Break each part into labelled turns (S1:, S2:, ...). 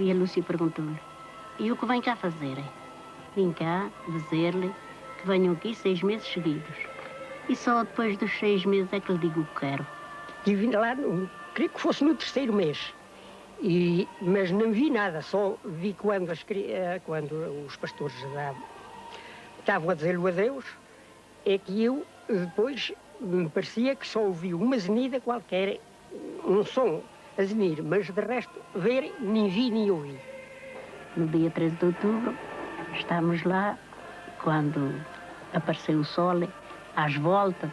S1: E a Lúcia perguntou-lhe: e o que vem cá fazer? Vim cá dizer-lhe que venham aqui 6 meses seguidos. E só depois dos 6 meses é que lhe digo o que quero.
S2: E vim lá, queria que fosse no 3º mês. Mas não vi nada, só vi quando os pastores estavam a dizer o adeus, é que eu depois me parecia que só ouvi uma zenida qualquer, um som a zenir, mas de resto ver nem vi nem ouvi.
S1: No dia 13 de outubro estávamos lá quando apareceu o sol, às voltas,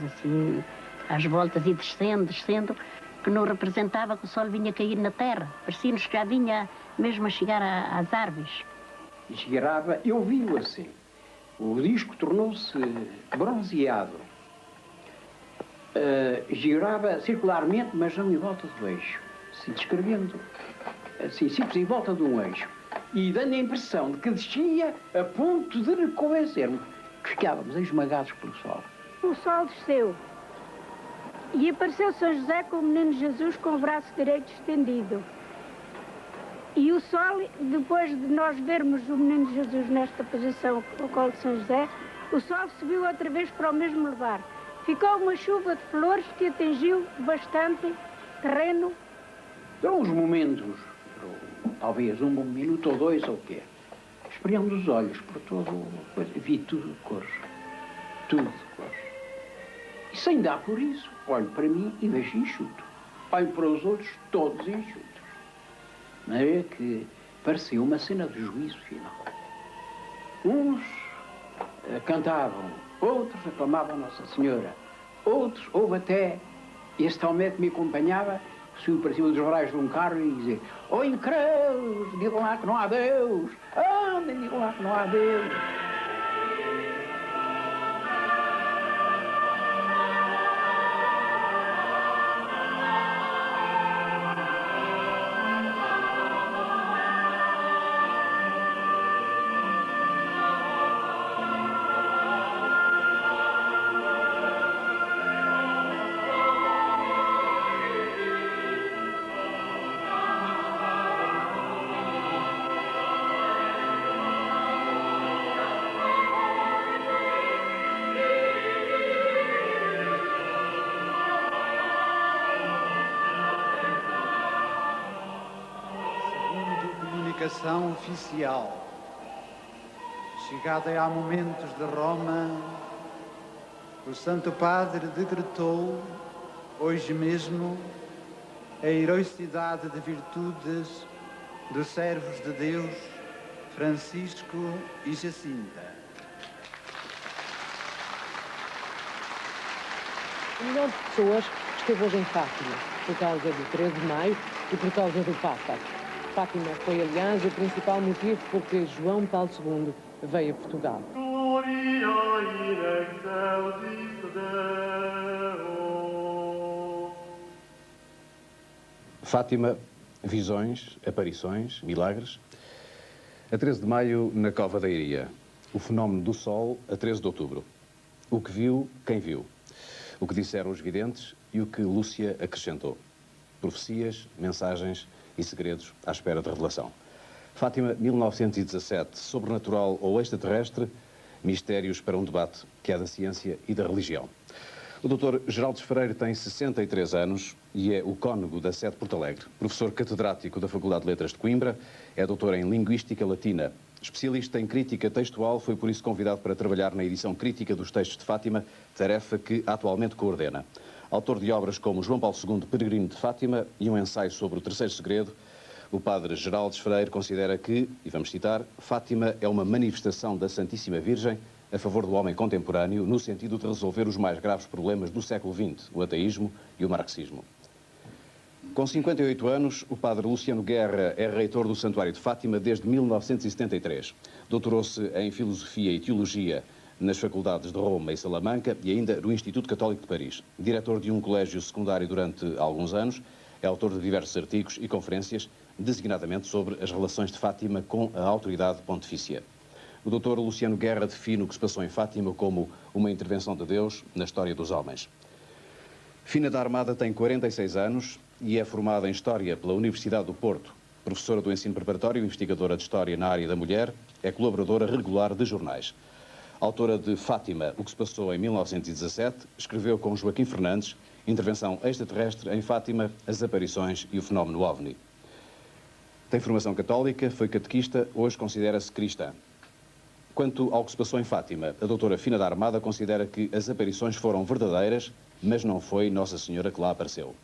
S1: assim, às voltas e descendo, que não representava que o sol vinha cair na terra. Parecia-nos que já vinha mesmo a chegar às árvores.
S3: Girava, eu vi-o assim. O disco tornou-se bronzeado. Girava circularmente, mas não em volta do eixo. Assim, descrevendo, assim, simples em volta de um eixo. E dando a impressão de que descia a ponto de reconvencermos que ficávamos esmagados pelo sol.
S4: O sol desceu. E apareceu São José com o menino Jesus com o braço direito estendido. E o sol, depois de nós vermos o menino Jesus nesta posição ao colo de São José, o sol subiu outra vez para o mesmo lugar. Ficou uma chuva de flores que atingiu bastante terreno.
S3: São uns momentos, talvez um minuto ou 2 ou o quê. Esfriando os olhos por todo, vi tudo de cores. Tudo de cores. E sem dar por isso, olho para mim e vejo enxuto. Olho para os outros, todos enxutos. Não é que parecia uma cena de juízo final. Uns cantavam, outros aclamavam Nossa Senhora, outros, houve até, este homem que me acompanhava, subiu para cima dos varais de um carro e dizia: "Oh, incrédulos, digam lá que não há Deus! Andem, digam lá que não há Deus!"
S5: Comunicação oficial. Chegada há momentos de Roma, o Santo Padre decretou, hoje mesmo, a heroicidade de virtudes dos servos de Deus, Francisco e Jacinta.
S6: O milhão de pessoas esteve hoje em Fátima, por causa do 13 de maio e por causa do Papa. Fátima foi, aliás, o principal motivo por que João Paulo II veio a Portugal.
S7: Fátima, visões, aparições, milagres. A 13 de maio, na Cova da Iria. O fenómeno do sol, a 13 de outubro. O que viu, quem viu. O que disseram os videntes e o que Lúcia acrescentou. Profecias, mensagens e segredos à espera de revelação. Fátima, 1917, sobrenatural ou extraterrestre, mistérios para um debate que é da ciência e da religião. O Dr. Geraldes Freire tem 63 anos e é o cônego da sede Porto Alegre, professor catedrático da Faculdade de Letras de Coimbra, é doutor em Linguística Latina, especialista em crítica textual, foi por isso convidado para trabalhar na edição crítica dos textos de Fátima, tarefa que atualmente coordena. Autor de obras como João Paulo II, Peregrino de Fátima e um ensaio sobre o terceiro segredo, o padre Geraldes Freire considera que, e vamos citar, Fátima é uma manifestação da Santíssima Virgem a favor do homem contemporâneo no sentido de resolver os mais graves problemas do século XX, o ateísmo e o marxismo. Com 58 anos, o padre Luciano Guerra é reitor do Santuário de Fátima desde 1973. Doutorou-se em Filosofia e Teologia nas faculdades de Roma e Salamanca e ainda no Instituto Católico de Paris. Diretor de um colégio secundário durante alguns anos, é autor de diversos artigos e conferências, designadamente sobre as relações de Fátima com a autoridade pontifícia. O Dr. Luciano Guerra define o que se passou em Fátima como uma intervenção de Deus na história dos homens. Fina da Armada tem 46 anos e é formada em História pela Universidade do Porto, professora do ensino preparatório, investigadora de História na área da mulher, é colaboradora regular de jornais. Autora de Fátima, o que se passou em 1917, escreveu com Joaquim Fernandes Intervenção extraterrestre em Fátima, as aparições e o fenómeno OVNI. Tem formação católica, foi catequista, hoje considera-se cristã. Quanto ao que se passou em Fátima, a doutora Fina da Armada considera que as aparições foram verdadeiras, mas não foi Nossa Senhora que lá apareceu.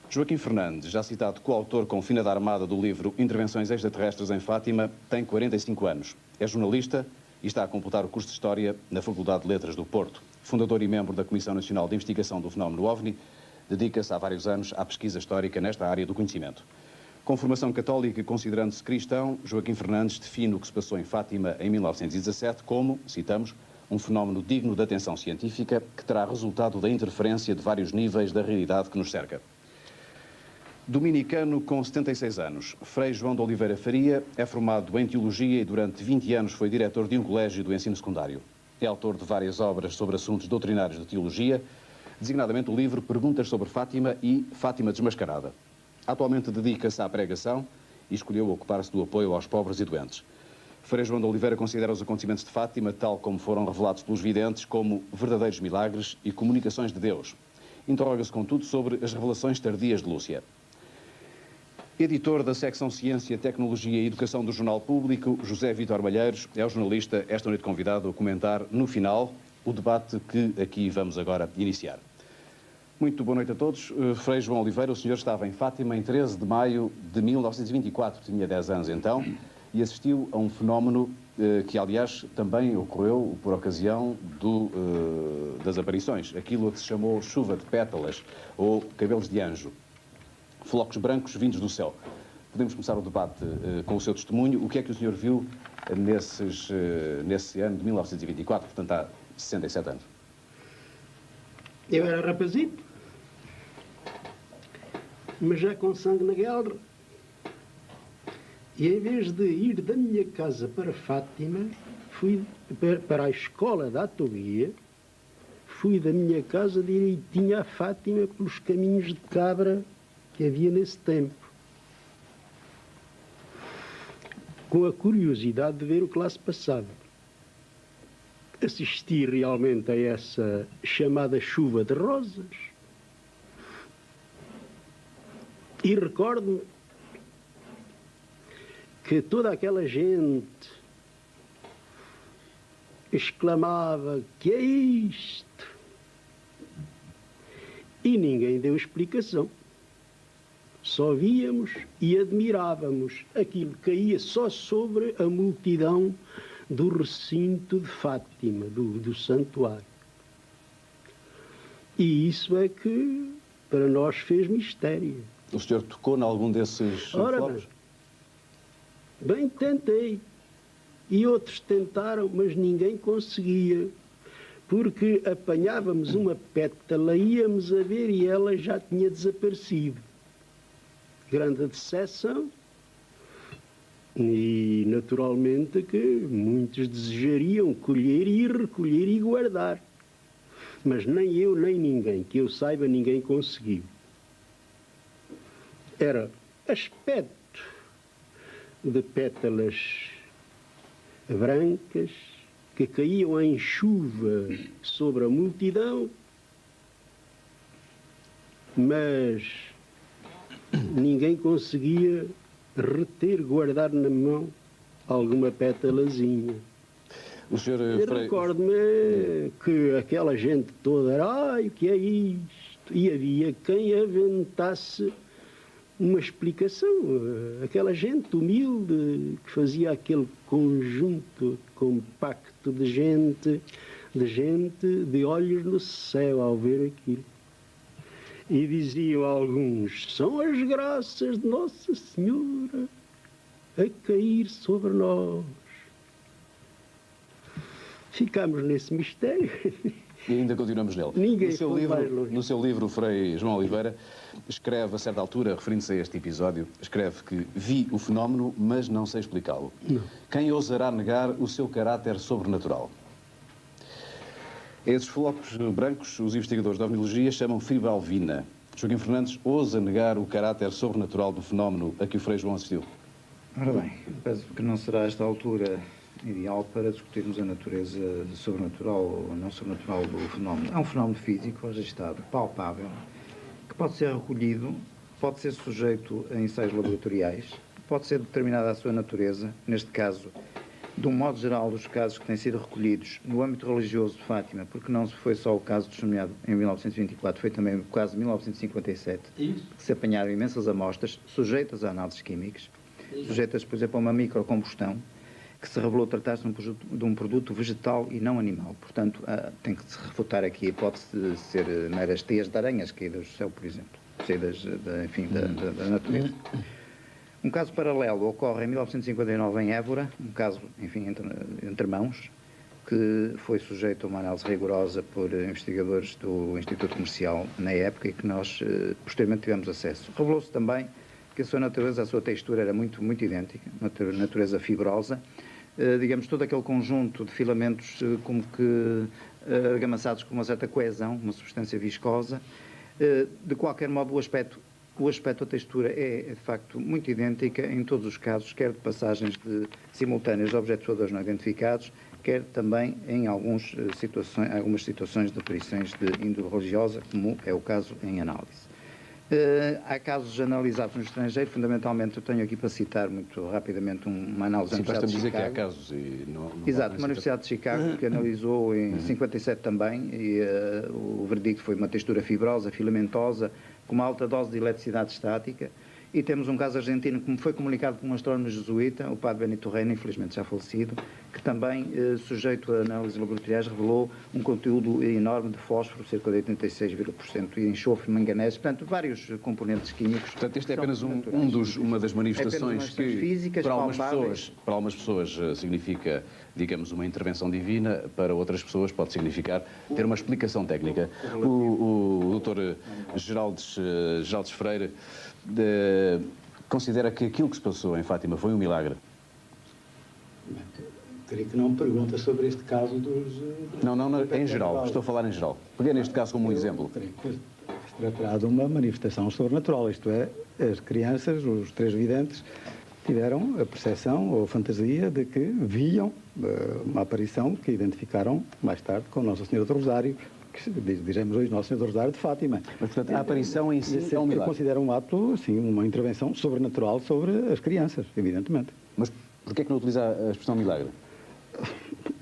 S7: Joaquim Fernandes, já citado coautor com Fina da Armada do livro Intervenções extraterrestres em Fátima, tem 45 anos. É jornalista e está a completar o curso de História na Faculdade de Letras do Porto. Fundador e membro da Comissão Nacional de Investigação do Fenómeno OVNI, dedica-se há vários anos à pesquisa histórica nesta área do conhecimento. Com formação católica e considerando-se cristão, Joaquim Fernandes define o que se passou em Fátima em 1917 como, citamos, um fenómeno digno de atenção científica que terá resultado da interferência de vários níveis da realidade que nos cerca. Dominicano com 76 anos, Frei João de Oliveira Faria é formado em Teologia e durante 20 anos foi diretor de um colégio do ensino secundário. É autor de várias obras sobre assuntos doutrinários de teologia, designadamente o livro Perguntas sobre Fátima e Fátima Desmascarada. Atualmente dedica-se à pregação e escolheu ocupar-se do apoio aos pobres e doentes. Frei João de Oliveira considera os acontecimentos de Fátima, tal como foram revelados pelos videntes, como verdadeiros milagres e comunicações de Deus. Interroga-se, contudo, sobre as revelações tardias de Lúcia. Editor da secção Ciência, Tecnologia e Educação do Jornal Público, José Vítor Malheiros é o jornalista esta noite convidado a comentar, no final, o debate que aqui vamos agora iniciar. Muito boa noite a todos. Frei João Oliveira, o senhor estava em Fátima em 13 de maio de 1924, tinha 10 anos então, e assistiu a um fenómeno que, aliás, também ocorreu por ocasião das aparições, aquilo a que se chamou chuva de pétalas ou cabelos de anjo. Flocos brancos vindos do céu. Podemos começar o debate com o seu testemunho. O que é que o senhor viu nesse ano de 1924, portanto há 67 anos?
S8: Eu era rapazito, mas já com sangue na guerra. E em vez de ir da minha casa para Fátima, fui para a escola da Atoguia, fui da minha casa direitinho a Fátima pelos caminhos de cabra que havia nesse tempo, com a curiosidade de ver o que lá se passava. Assisti realmente a essa chamada chuva de rosas e recordo-me que toda aquela gente exclamava: "Que é isto?" E ninguém deu explicação. Só víamos e admirávamos aquilo que caía só sobre a multidão do recinto de Fátima, do santuário. E isso é que para nós fez mistério.
S7: O senhor tocou em algum desses flocos?
S8: Bem tentei. E outros tentaram, mas ninguém conseguia. Porque apanhávamos uma pétala, íamos a ver e ela já tinha desaparecido. Grande decepção, e naturalmente que muitos desejariam colher e recolher e guardar, mas nem eu nem ninguém, que eu saiba, ninguém conseguiu. Era aspecto de pétalas brancas que caíam em chuva sobre a multidão, mas ninguém conseguia reter, guardar na mão alguma pétalazinha. Recordo-me que aquela gente toda era: "Ai, o que é isto?" E havia quem aventasse uma explicação. Aquela gente humilde que fazia aquele conjunto compacto de gente de olhos no céu ao ver aquilo. E diziam alguns: "São as graças de Nossa Senhora a cair sobre nós." Ficámos nesse mistério.
S7: E ainda continuamos nele.
S8: Ninguém
S7: no seu livro, Frei João Oliveira, escreve, a certa altura, referindo-se a este episódio, escreve que vi o fenómeno, mas não sei explicá-lo. Quem ousará negar o seu caráter sobrenatural? A esses flocos brancos, os investigadores da ovniologia chamam fibra alvina. Joaquim Fernandes ousa negar o caráter sobrenatural do fenómeno a que o Frei João assistiu?
S9: Ora bem, penso que não será esta altura ideal para discutirmos a natureza sobrenatural ou não sobrenatural do fenómeno. É um fenómeno físico, registado, palpável, que pode ser recolhido, pode ser sujeito a ensaios laboratoriais, pode ser determinada a sua natureza, neste caso, de um modo geral, dos casos que têm sido recolhidos no âmbito religioso de Fátima, porque não foi só o caso testemunhado em 1924, foi também o caso de 1957, que se apanharam imensas amostras sujeitas a análises químicas, sujeitas, por exemplo, a uma microcombustão, que se revelou tratar-se de um produto vegetal e não animal. Portanto, tem que se refutar aqui a hipótese de ser meras teias de aranhas caídas do céu, por exemplo, saídas da natureza. Um caso paralelo ocorre em 1959 em Évora, um caso, enfim, entre mãos, que foi sujeito a uma análise rigorosa por investigadores do Instituto Comercial na época e que nós posteriormente tivemos acesso. Revelou-se também que a sua natureza, a sua textura era muito idêntica, uma natureza fibrosa, digamos, todo aquele conjunto de filamentos como que argamassados com uma certa coesão, uma substância viscosa. De qualquer modo, o aspecto, a textura é, de facto, muito idêntica em todos os casos, quer de passagens simultâneas de objetos voadores não identificados, quer também em algumas situações de aparições de índole religiosa, como é o caso em análise. Há casos analisados no estrangeiro, fundamentalmente eu tenho aqui para citar muito rapidamente uma análise da Universidade de Chicago.
S7: Dizer que há casos e não
S9: exato, uma Universidade de Chicago que analisou em 57 também e o verdicto foi uma textura fibrosa, filamentosa, com uma alta dose de eletricidade estática. E temos um caso argentino que me foi comunicado por um astrónomo jesuíta, o padre Benito Reina, infelizmente já falecido, que também, sujeito a análises laboratoriais, revelou um conteúdo enorme de fósforo, cerca de 86%, e enxofre, manganese, portanto, vários componentes químicos.
S7: Portanto, isto é apenas uma das manifestações que,
S9: físicas,
S7: para algumas pessoas significa, digamos, uma intervenção divina, para outras pessoas pode significar ter uma explicação técnica. O Dr. Geraldes Freire considera que aquilo que se passou em Fátima foi um milagre?
S8: Creio que não me pergunta sobre este caso dos...
S7: Não, em geral. Estou a falar em geral. Peguei neste caso como um exemplo.
S8: Creio que se tratará de uma manifestação sobrenatural, isto é, as crianças, os três videntes, tiveram a percepção ou a fantasia de que viam uma aparição que identificaram mais tarde com Nossa Senhora do Rosário, que diremos hoje Nossa Senhora do Rosário de Fátima.
S7: Mas, portanto, a aparição em si é um milagre.
S8: Eu considero um ato, sim, uma intervenção sobrenatural sobre as crianças, evidentemente.
S7: Mas porquê é que não utiliza a expressão milagre?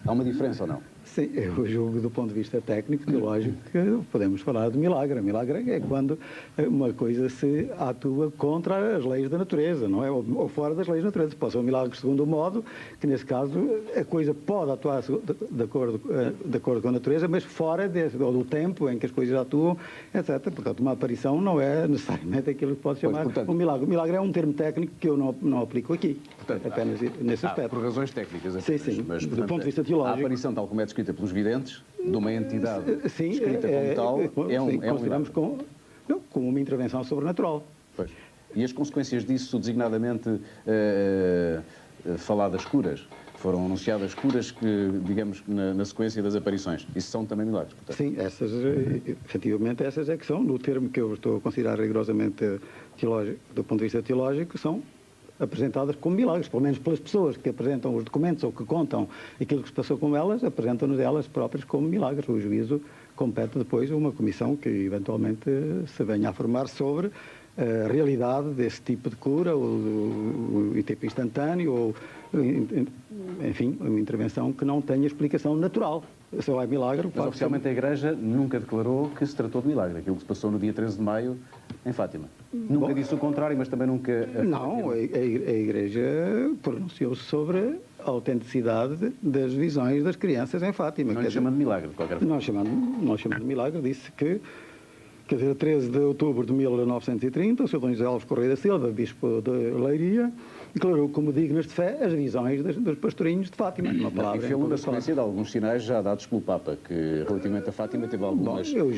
S7: Há uma diferença ou não?
S8: Sim, eu julgo do ponto de vista técnico, teológico, que podemos falar de milagre. Milagre é quando uma coisa se atua contra as leis da natureza, não é? Ou fora das leis da natureza. Pode ser um milagre segundo o modo, que nesse caso a coisa pode atuar de acordo com a natureza, mas fora do tempo em que as coisas atuam, etc. Portanto, uma aparição não é necessariamente aquilo que pode chamar um milagre. O milagre é um termo técnico que eu não aplico aqui, portanto, apenas nesse aspecto.
S7: Por razões técnicas.
S8: Sim,
S7: mas,
S8: portanto, do ponto de vista teológico.
S7: A aparição, tal como é descrita pelos videntes, de uma entidade escrita como tal, é um milagre.
S8: Como uma intervenção sobrenatural.
S7: Pois. E as consequências disso, designadamente faladas curas, foram anunciadas curas que, digamos, na sequência das aparições. Isso são também milagres, portanto.
S8: Sim, efetivamente essas é que são, no termo que eu estou a considerar rigorosamente teológico, do ponto de vista teológico, são apresentadas como milagres, pelo menos pelas pessoas que apresentam os documentos ou que contam aquilo que se passou com elas, apresentam-nos elas próprias como milagres. O juízo compete depois a uma comissão que eventualmente se venha a formar sobre a realidade desse tipo de cura, o tipo instantâneo, ou, enfim, uma intervenção que não tenha explicação natural. Só é milagre.
S7: Mas oficialmente a Igreja nunca declarou que se tratou de milagre, aquilo que se passou no dia 13 de maio em Fátima. Nunca disse o contrário, mas também nunca...
S8: Não, a Igreja pronunciou-se sobre a autenticidade das visões das crianças em Fátima.
S7: Não lhe chama de milagre, de qualquer forma.
S8: Não chamando de milagre, disse que, quer dizer, a 13 de outubro de 1930, o Sr. Dom José Alves Correia da Silva, bispo de Leiria, declarou como dignas de fé as visões dos pastorinhos de Fátima.
S7: E fez-lo na sequência de alguns sinais já dados pelo Papa, que relativamente a Fátima teve algumas atitudes...
S8: Eu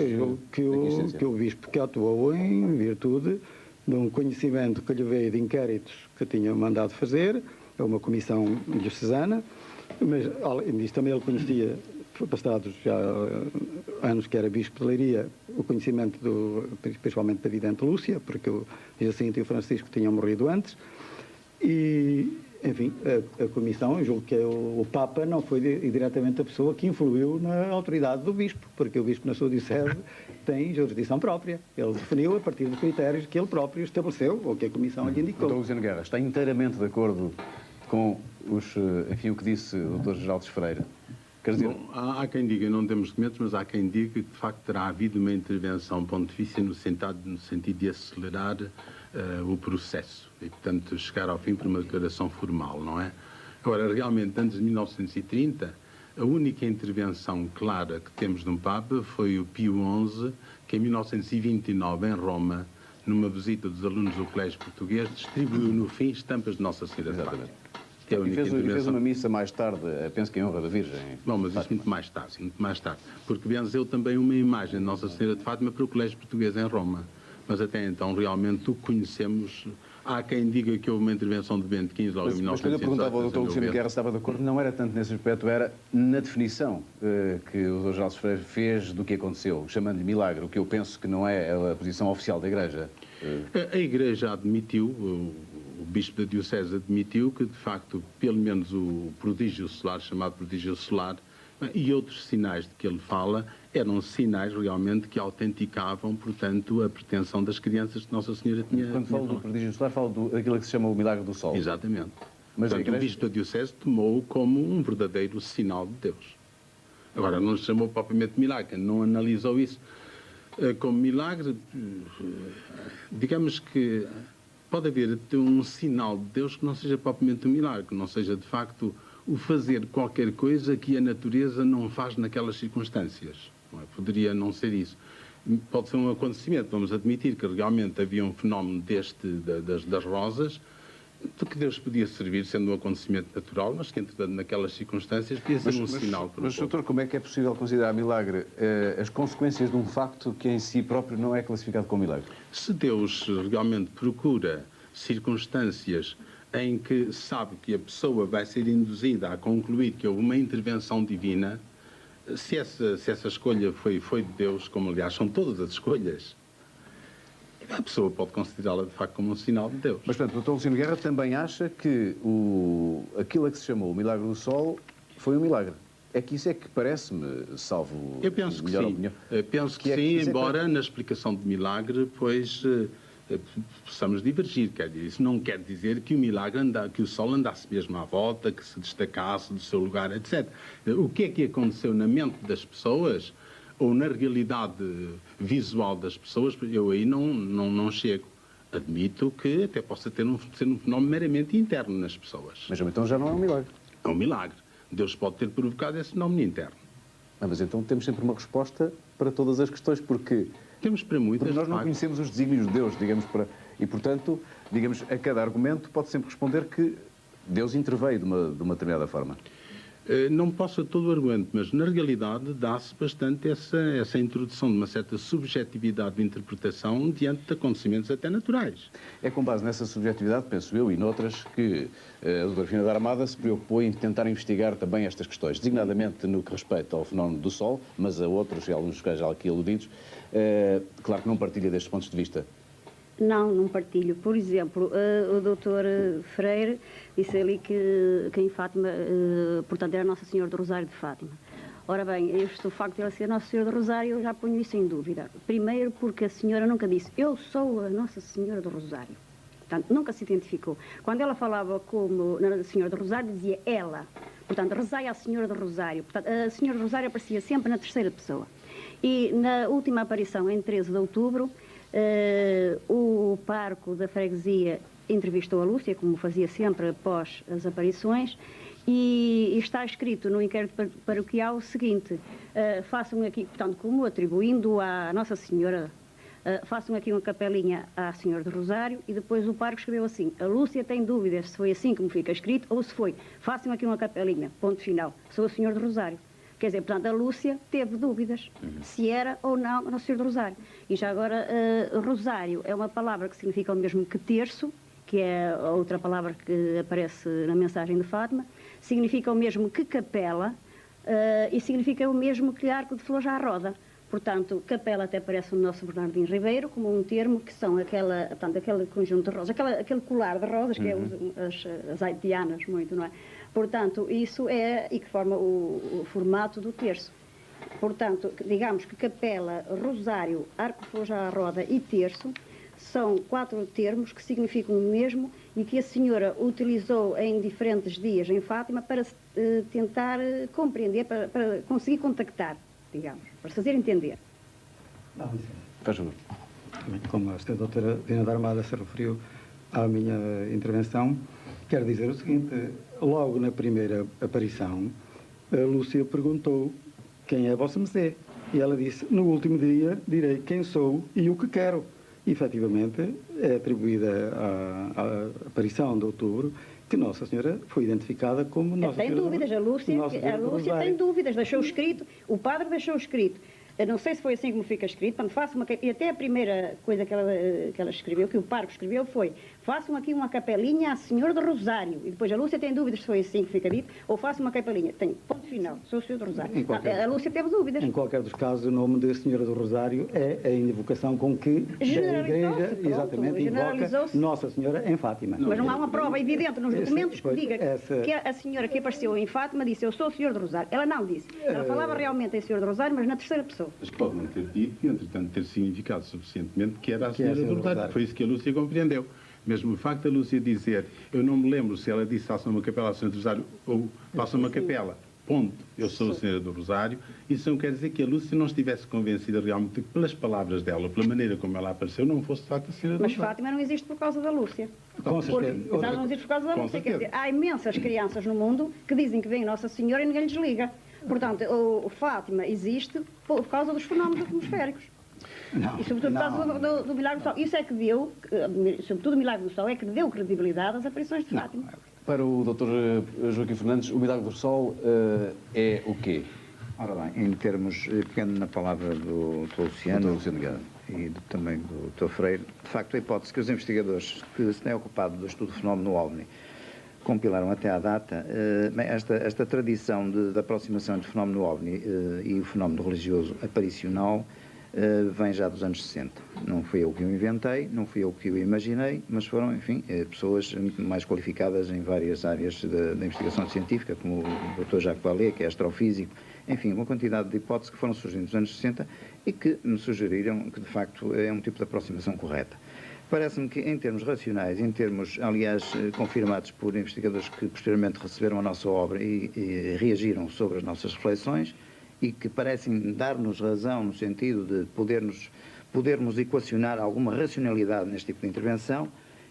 S8: julgo que o bispo que atuou em virtude de um conhecimento que lhe veio de inquéritos que tinha mandado fazer, é uma comissão diocesana, mas além disso também ele conhecia, passados já anos que era bispo de Leiria,
S9: o conhecimento, principalmente da vidente Lúcia, porque o Jacinto e o Francisco tinham morrido antes, e, enfim, a Comissão, eu julgo que o Papa não foi diretamente a pessoa que influiu na autoridade do Bispo, porque o Bispo, na sua diocese, tem jurisdição própria. Ele definiu a partir de critérios que ele próprio estabeleceu, ou que a Comissão lhe indicou.
S7: Dr. Luciano Guerra, está inteiramente de acordo com o que disse o Dr. Geraldo Freire? Quer dizer...
S10: Bom, há quem diga, não temos documentos, mas há quem diga que de facto terá havido uma intervenção pontifícia no sentido de acelerar o processo e, portanto, chegar ao fim por uma declaração formal, não é? Agora, realmente, antes de 1930, a única intervenção clara que temos de um Papa foi o Pio XI, que em 1929, em Roma, numa visita dos alunos do Colégio Português, distribuiu no fim estampas de Nossa Senhora de Fátima.
S7: E fez uma missa mais tarde, penso que em honra da Virgem.
S10: Bom, mas isso muito mais tarde, porque benzeu também uma imagem de Nossa Senhora de Fátima para o Colégio Português em Roma. Mas até então, realmente, o que conhecemos... Há quem diga que houve uma intervenção de Bento XV logo em 1918.
S7: Mas quando eu perguntava ao Dr. Luciano Guerra se estava de acordo, não era tanto nesse aspecto, era na definição que o Dr. Geraldo Freire fez do que aconteceu, chamando-lhe milagre, o que eu penso que não é a posição oficial da Igreja.
S10: A Igreja admitiu, o Bispo da Diocese admitiu que, de facto, pelo menos o prodígio solar, chamado prodígio solar, e outros sinais de que ele fala, eram sinais realmente que autenticavam, portanto, a pretensão das crianças que Nossa Senhora tinha.
S7: Quando falo do prodígio solar, falo daquilo que se chama o milagre do sol.
S10: Exatamente.
S7: Mas
S10: portanto, o Bispo da Diocese tomou-o como um verdadeiro sinal de Deus. Agora, não se chamou propriamente milagre, não analisou isso como milagre. Digamos que pode haver um sinal de Deus que não seja propriamente um milagre, que não seja, de facto, o fazer qualquer coisa que a natureza não faz naquelas circunstâncias. Não é? Poderia não ser isso. Pode ser um acontecimento, vamos admitir que realmente havia um fenómeno das rosas, de que Deus podia servir sendo um acontecimento natural, mas que, entretanto, naquelas circunstâncias podia ser um sinal para o
S7: Mas, doutor, como é que é possível considerar milagre as consequências de um facto que em si próprio não é classificado como milagre?
S10: Se Deus realmente procura circunstâncias em que sabe que a pessoa vai ser induzida a concluir que houve uma intervenção divina, se essa escolha foi de Deus, como aliás são todas as escolhas, a pessoa pode considerá-la de facto como um sinal de Deus.
S7: Mas, portanto, o Dr. Luciano Guerra também acha que aquilo a que se chamou o milagre do sol foi um milagre. É que isso é que parece-me, salvo
S10: eu penso que
S7: melhor
S10: sim.
S7: opinião.
S10: Penso que sim, embora na explicação de milagre, pois... possamos divergir, quer dizer, isso não quer dizer que o milagre que o Sol andasse mesmo à volta, que se destacasse do seu lugar, etc. O que é que aconteceu na mente das pessoas ou na realidade visual das pessoas, eu aí não chego. Admito que até possa ser um fenómeno meramente interno nas pessoas.
S7: Mas então já não é um milagre.
S10: É um milagre. Deus pode ter provocado esse fenómeno interno.
S7: Mas então temos sempre uma resposta para todas as questões, porque...
S10: Temos para muitas,
S7: porque nós não conhecemos os desígnios de Deus, digamos, e, portanto, digamos, a cada argumento pode sempre responder que Deus interveio de uma determinada forma.
S10: Não posso a todo o argumento, mas na realidade dá-se bastante essa introdução de uma certa subjetividade de interpretação diante de acontecimentos até naturais.
S7: É com base nessa subjetividade, penso eu, e noutras, que a doutora Fina da Armada se preocupou em tentar investigar também estas questões, designadamente no que respeita ao fenómeno do Sol, mas a outros, e alguns já aqui aludidos. Claro que não partilha destes pontos de vista.
S11: Não partilho. Por exemplo, o doutor Freire disse ali que em Fátima, portanto, era Nossa Senhora do Rosário de Fátima. Ora bem, o facto de ela ser Nossa Senhora do Rosário, eu já ponho isso em dúvida. Primeiro porque a senhora nunca disse, eu sou a Nossa Senhora do Rosário. Portanto, nunca se identificou. Quando ela falava como Nossa Senhora do Rosário, dizia ela. Portanto, rezai à Senhora do Rosário. Portanto, a Senhora do Rosário aparecia sempre na terceira pessoa. E na última aparição, em 13 de outubro, o parco da freguesia entrevistou a Lúcia, como fazia sempre após as aparições, e está escrito no inquérito paroquial o seguinte, façam aqui, portanto, como atribuindo à Nossa Senhora, façam aqui uma capelinha à Senhora do Rosário, e depois o parco escreveu assim, a Lúcia tem dúvidas se foi assim como fica escrito, ou se foi, façam aqui uma capelinha, ponto final, sou a Senhora do Rosário. Quer dizer, portanto, a Lúcia teve dúvidas se era ou não Nossa Senhora do Rosário. E já agora, Rosário é uma palavra que significa o mesmo que terço, que é a outra palavra que aparece na mensagem de Fátima, significa o mesmo que capela e significa o mesmo que arco de flores à roda. Portanto, capela até parece o nosso Bernardino Ribeiro, como um termo que são aquele conjunto de rosas, aquele colar de rosas, que é as haitianas muito, não é? Portanto, isso é e que forma o formato do terço. Portanto, digamos que capela, rosário, arco floja à roda e terço são 4 termos que significam o mesmo e que a senhora utilizou em diferentes dias em Fátima para tentar compreender, para conseguir contactar, digamos, para fazer entender.
S7: Faz favor.
S12: Como a doutora Dina da Armada se referiu à minha intervenção, quero dizer o seguinte: logo na primeira aparição, a Lúcia perguntou: quem é a vossa Mesé? E ela disse: no último dia direi quem sou e o que quero. E, efetivamente, é atribuída à aparição de outubro que Nossa Senhora foi identificada como Nossa Senhora.
S11: Tem dúvidas, a Lúcia tem dúvidas, deixou escrito, o padre deixou escrito. Eu não sei se foi assim como fica escrito, quando faço uma, e até a primeira coisa que ela escreveu, que o parco escreveu, foi: façam aqui uma capelinha à Senhora do Rosário. E depois a Lúcia tem dúvidas se foi assim que fica dito, ou faço uma capelinha. Tem ponto final, sou o Senhor do Rosário. A Lúcia teve dúvidas.
S12: Em qualquer dos casos, o nome de Senhora do Rosário é a invocação com que a Igreja exatamente invoca Nossa Senhora em Fátima.
S11: Mas não há uma prova evidente nos documentos que diga que a senhora que apareceu em Fátima disse: eu sou o Senhor do Rosário. Ela não disse. Ela falava realmente em Senhor do Rosário, mas na terceira pessoa.
S10: Mas pode não ter dito e, entretanto, ter significado suficientemente que era a Senhora do Rosário. Foi isso que a Lúcia compreendeu. Mesmo o facto da Lúcia dizer: eu não me lembro se ela disse faça uma capela à Senhora do Rosário ou faça uma capela, ponto, eu sou a Senhora do Rosário, isso não quer dizer que a Lúcia não estivesse convencida realmente que pelas palavras dela, pela maneira como ela apareceu, não fosse de facto a Senhora do Rosário.
S11: Mas Fátima não existe por causa da Lúcia.
S12: Com certeza.
S11: Não existe por causa da Lúcia. Quer dizer, há imensas crianças no mundo que dizem que vem Nossa Senhora e ninguém lhes liga. Portanto, o Fátima existe por causa dos fenómenos atmosféricos.
S12: Não,
S11: e sobretudo por causa do Milagre do Sol. Isso é que deu, sobretudo o Milagre do Sol, é que deu credibilidade às aparições de Fátima.
S7: Para o Dr. Joaquim Fernandes, o Milagre do Sol é o quê?
S9: Ora bem, em termos, pegando na palavra do Dr. Luciano e também do Dr. Freire, de facto a hipótese que os investigadores que se têm ocupado do estudo do fenómeno OVNI compilaram até à data, esta tradição de aproximação entre o fenómeno OVNI e o fenómeno religioso aparicional vem já dos anos 60. Não fui eu que o inventei, não fui eu que o imaginei, mas foram, enfim, pessoas muito mais qualificadas em várias áreas da investigação científica, como o Dr. Jacques Vallée, que é astrofísico, enfim, uma quantidade de hipóteses que foram surgindo nos anos 60 e que me sugeriram que, de facto, é um tipo de aproximação correta. Parece-me que, em termos racionais, em termos, aliás, confirmados por investigadores que posteriormente receberam a nossa obra e reagiram sobre as nossas reflexões, e que parecem dar-nos razão no sentido de podermos equacionar alguma racionalidade neste tipo de intervenção,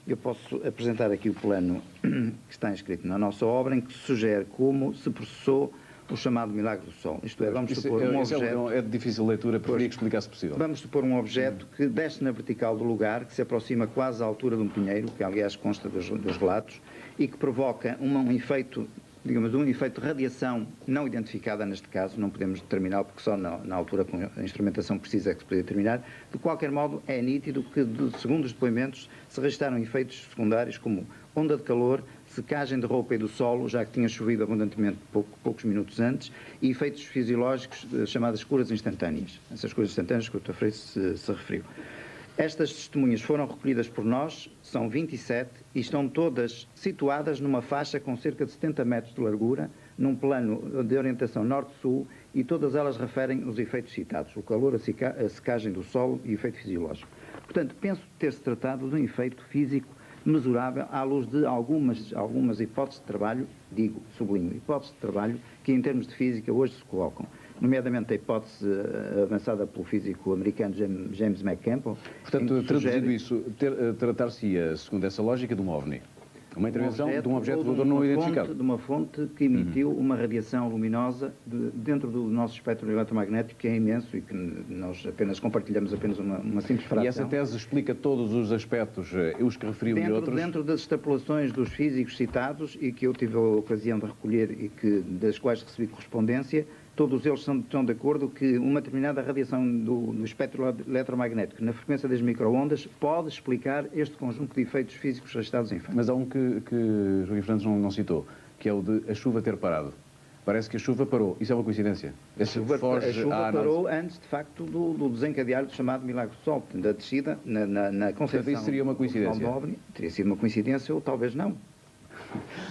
S9: eu posso apresentar aqui o plano que está inscrito na nossa obra, em que sugere como se processou o chamado Milagre do Sol. Isto é, vamos supor um objeto...
S7: É de difícil leitura, preferia que explicasse possível.
S9: Vamos supor um objeto que desce na vertical do lugar, que se aproxima quase à altura de um pinheiro, que aliás consta dos relatos, e que provoca um efeito, digamos, um efeito de radiação não identificada neste caso, não podemos determinar, porque só na altura com a instrumentação precisa é que se podia determinar. De qualquer modo, é nítido que, segundo os depoimentos, se registaram efeitos secundários como onda de calor, secagem de roupa e do solo, já que tinha chovido abundantemente poucos minutos antes, e efeitos fisiológicos chamadas curas instantâneas. Essas curas instantâneas que o Dr. Freire se referiu. Estas testemunhas foram recolhidas por nós, são 27, e estão todas situadas numa faixa com cerca de 70 metros de largura, num plano de orientação norte-sul, e todas elas referem os efeitos citados, o calor, a secagem do solo e o efeito fisiológico. Portanto, penso ter-se tratado de um efeito físico mesurável à luz de algumas hipóteses de trabalho, sublinho, hipóteses de trabalho que em termos de física hoje se colocam, nomeadamente a hipótese avançada pelo físico americano James McCampbell.
S7: Portanto, traduzindo isso, tratar-se-ia, segundo essa lógica, de um OVNI. Uma intervenção de um objeto voador não identificado.
S9: De uma fonte que emitiu uma radiação luminosa dentro do nosso espectro eletromagnético, que é imenso e que nós apenas compartilhamos uma simples fração.
S7: E essa tese explica todos os aspectos, os que referiu e outros?
S9: Dentro das extrapolações dos físicos citados e que eu tive a ocasião de recolher e das quais recebi correspondência, todos eles estão de acordo que uma determinada radiação do espectro eletromagnético na frequência das microondas pode explicar este conjunto de efeitos físicos registrados em fãs.
S7: Mas há um que Joaquim Fernandes não citou, que é o de a chuva ter parado. Parece que a chuva parou. Isso é uma coincidência?
S13: A chuva parou antes, de facto, do desencadear do chamado Milagre do Sol, da descida na concepção.
S7: Portanto, isso seria uma coincidência?
S13: Teria sido uma coincidência ou talvez não.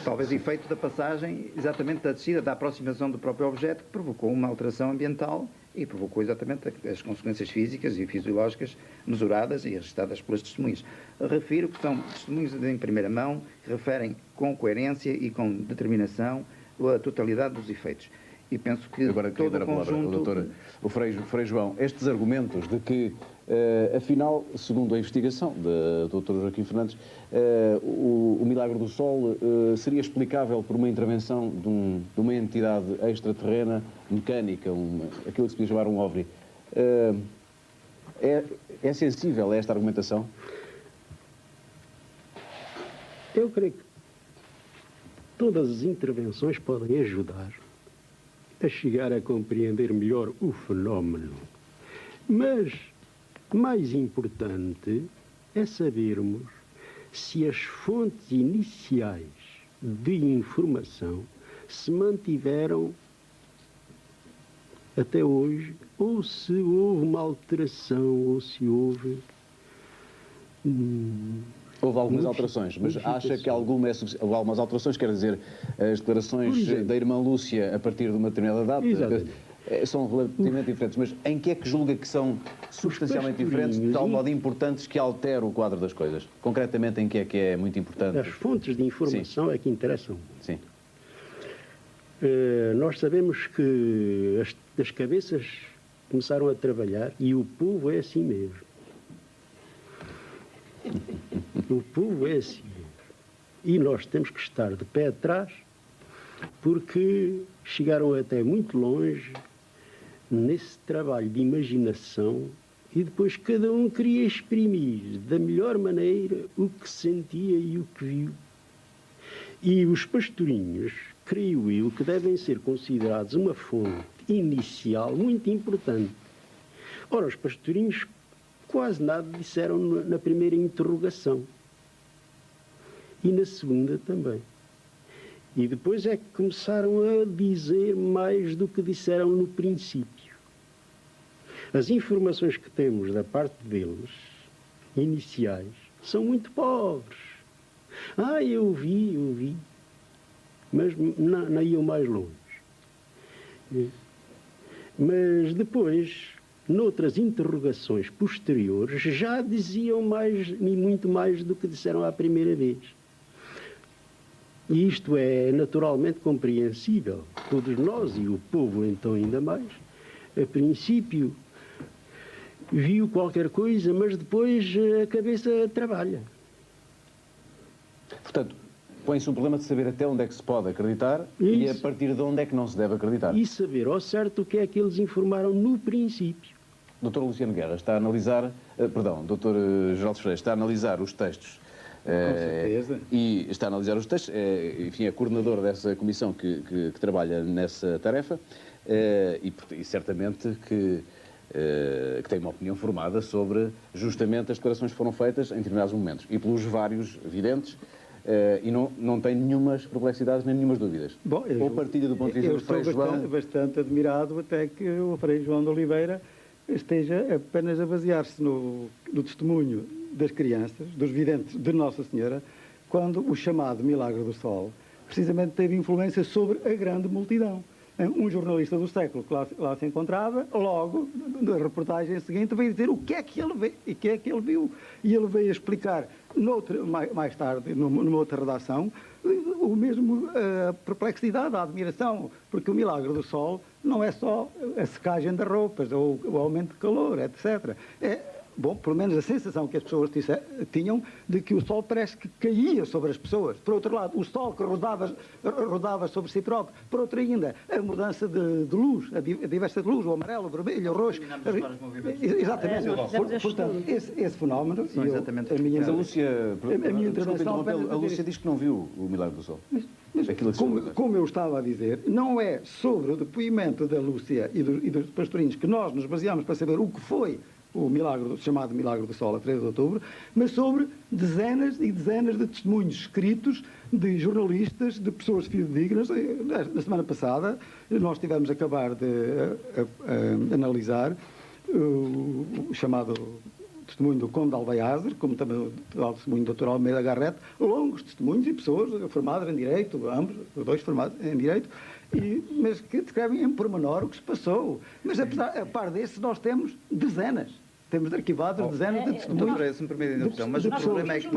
S13: Talvez efeito da passagem, exatamente da descida, da aproximação do próprio objeto, que provocou uma alteração ambiental e provocou exatamente as consequências físicas e fisiológicas mesuradas e registradas pelas testemunhas. Refiro que são testemunhos em primeira mão, que referem com coerência e com determinação a totalidade dos efeitos. E penso que
S7: agora
S13: todo o conjunto...
S7: O Frei João, estes argumentos de que, afinal, segundo a investigação do Dr. Joaquim Fernandes, o Milagre do Sol seria explicável por uma intervenção de uma entidade extraterrena, mecânica, aquilo que se podia chamar um OVNI. É sensível a esta argumentação?
S8: Eu creio que todas as intervenções podem ajudar a chegar a compreender melhor o fenómeno. Mas, mais importante, é sabermos se as fontes iniciais de informação se mantiveram até hoje, ou se houve uma alteração, ou se houve...
S7: Houve algumas alterações, mas acha que algumas alterações, quer dizer, as declarações da irmã Lúcia a partir de uma determinada data são relativamente diferentes, mas em que é que julga que são substancialmente diferentes, de tal modo importantes que altera o quadro das coisas? Concretamente, em que é muito importante?
S8: As fontes de informação Sim. é que interessam.
S7: Sim.
S8: Nós sabemos que as cabeças começaram a trabalhar e o povo é assim mesmo. O povo é assim. E nós temos que estar de pé atrás, porque chegaram até muito longe nesse trabalho de imaginação e depois cada um queria exprimir da melhor maneira o que sentia e o que viu. E os pastorinhos, creio eu, que devem ser considerados uma fonte inicial muito importante. Ora, os pastorinhos quase nada disseram na primeira interrogação. E na segunda também. E depois é que começaram a dizer mais do que disseram no princípio. As informações que temos da parte deles, iniciais, são muito pobres. Eu vi. Mas não iam mais longe. Mas depois... noutras interrogações posteriores, já diziam mais e muito mais do que disseram à primeira vez. E isto é naturalmente compreensível. Todos nós, e o povo então ainda mais, a princípio viu qualquer coisa, mas depois a cabeça trabalha.
S7: Portanto, põe-se um problema de saber até onde é que se pode acreditar e a partir de onde é que não se deve acreditar.
S8: E saber ao certo o que é que eles informaram no princípio.
S7: Dr. Luciano Guerra está a analisar, Dr. Geraldo Freire está a analisar os textos.
S12: Com certeza.
S7: E está a analisar os textos, enfim, é coordenador dessa comissão que trabalha nessa tarefa e certamente que tem uma opinião formada sobre justamente as declarações que foram feitas em determinados momentos e pelos vários videntes. E não tem nenhumas perplexidades nem nenhumas dúvidas.
S12: Bom,
S7: ou partilha do ponto de vista do Frei João...
S12: Eu estou bastante admirado até que o Frei João de Oliveira esteja apenas a basear-se no testemunho das crianças, dos videntes de Nossa Senhora, quando o chamado Milagre do Sol precisamente teve influência sobre a grande multidão. Um jornalista do século que lá se encontrava, logo, na reportagem seguinte, veio dizer o que é que ele vê e o que é que ele viu. E ele veio explicar, mais tarde, numa outra redação, o mesmo perplexidade, a admiração, porque o Milagre do Sol não é só a secagem das roupas ou o aumento de calor, etc. Bom, pelo menos a sensação que as pessoas tinham de que o sol parece que caía sobre as pessoas. Por outro lado, o sol que rodava sobre si próprio. Por outro ainda, a mudança de luz, a diversa de luz, o amarelo, o vermelho, o roxo. Exatamente. Portanto, esse fenómeno...
S13: São exatamente
S7: mas a Lúcia...
S12: A minha intervenção...
S7: A Lúcia diz que não viu o Milagre do Sol.
S12: Mas como eu estava a dizer, não é sobre o depoimento da Lúcia e dos pastorinhos que nós nos baseamos para saber o que foi o milagre, chamado Milagre do Sol, a 13 de outubro, mas sobre dezenas e dezenas de testemunhos escritos de jornalistas, de pessoas fidedignas. Na semana passada, nós tivemos a acabar de analisar o chamado testemunho do Conde de Alvaiazer, como também o testemunho do Dr. Almeida Garrett, longos testemunhos e pessoas formadas em Direito, ambos, os dois formados em Direito, mas que descrevem em pormenor o que se passou. Mas, a par desses, nós temos dezenas. Temos arquivados dezenas de testemunhos.
S13: Se me permite a interrupção, mas o problema é que...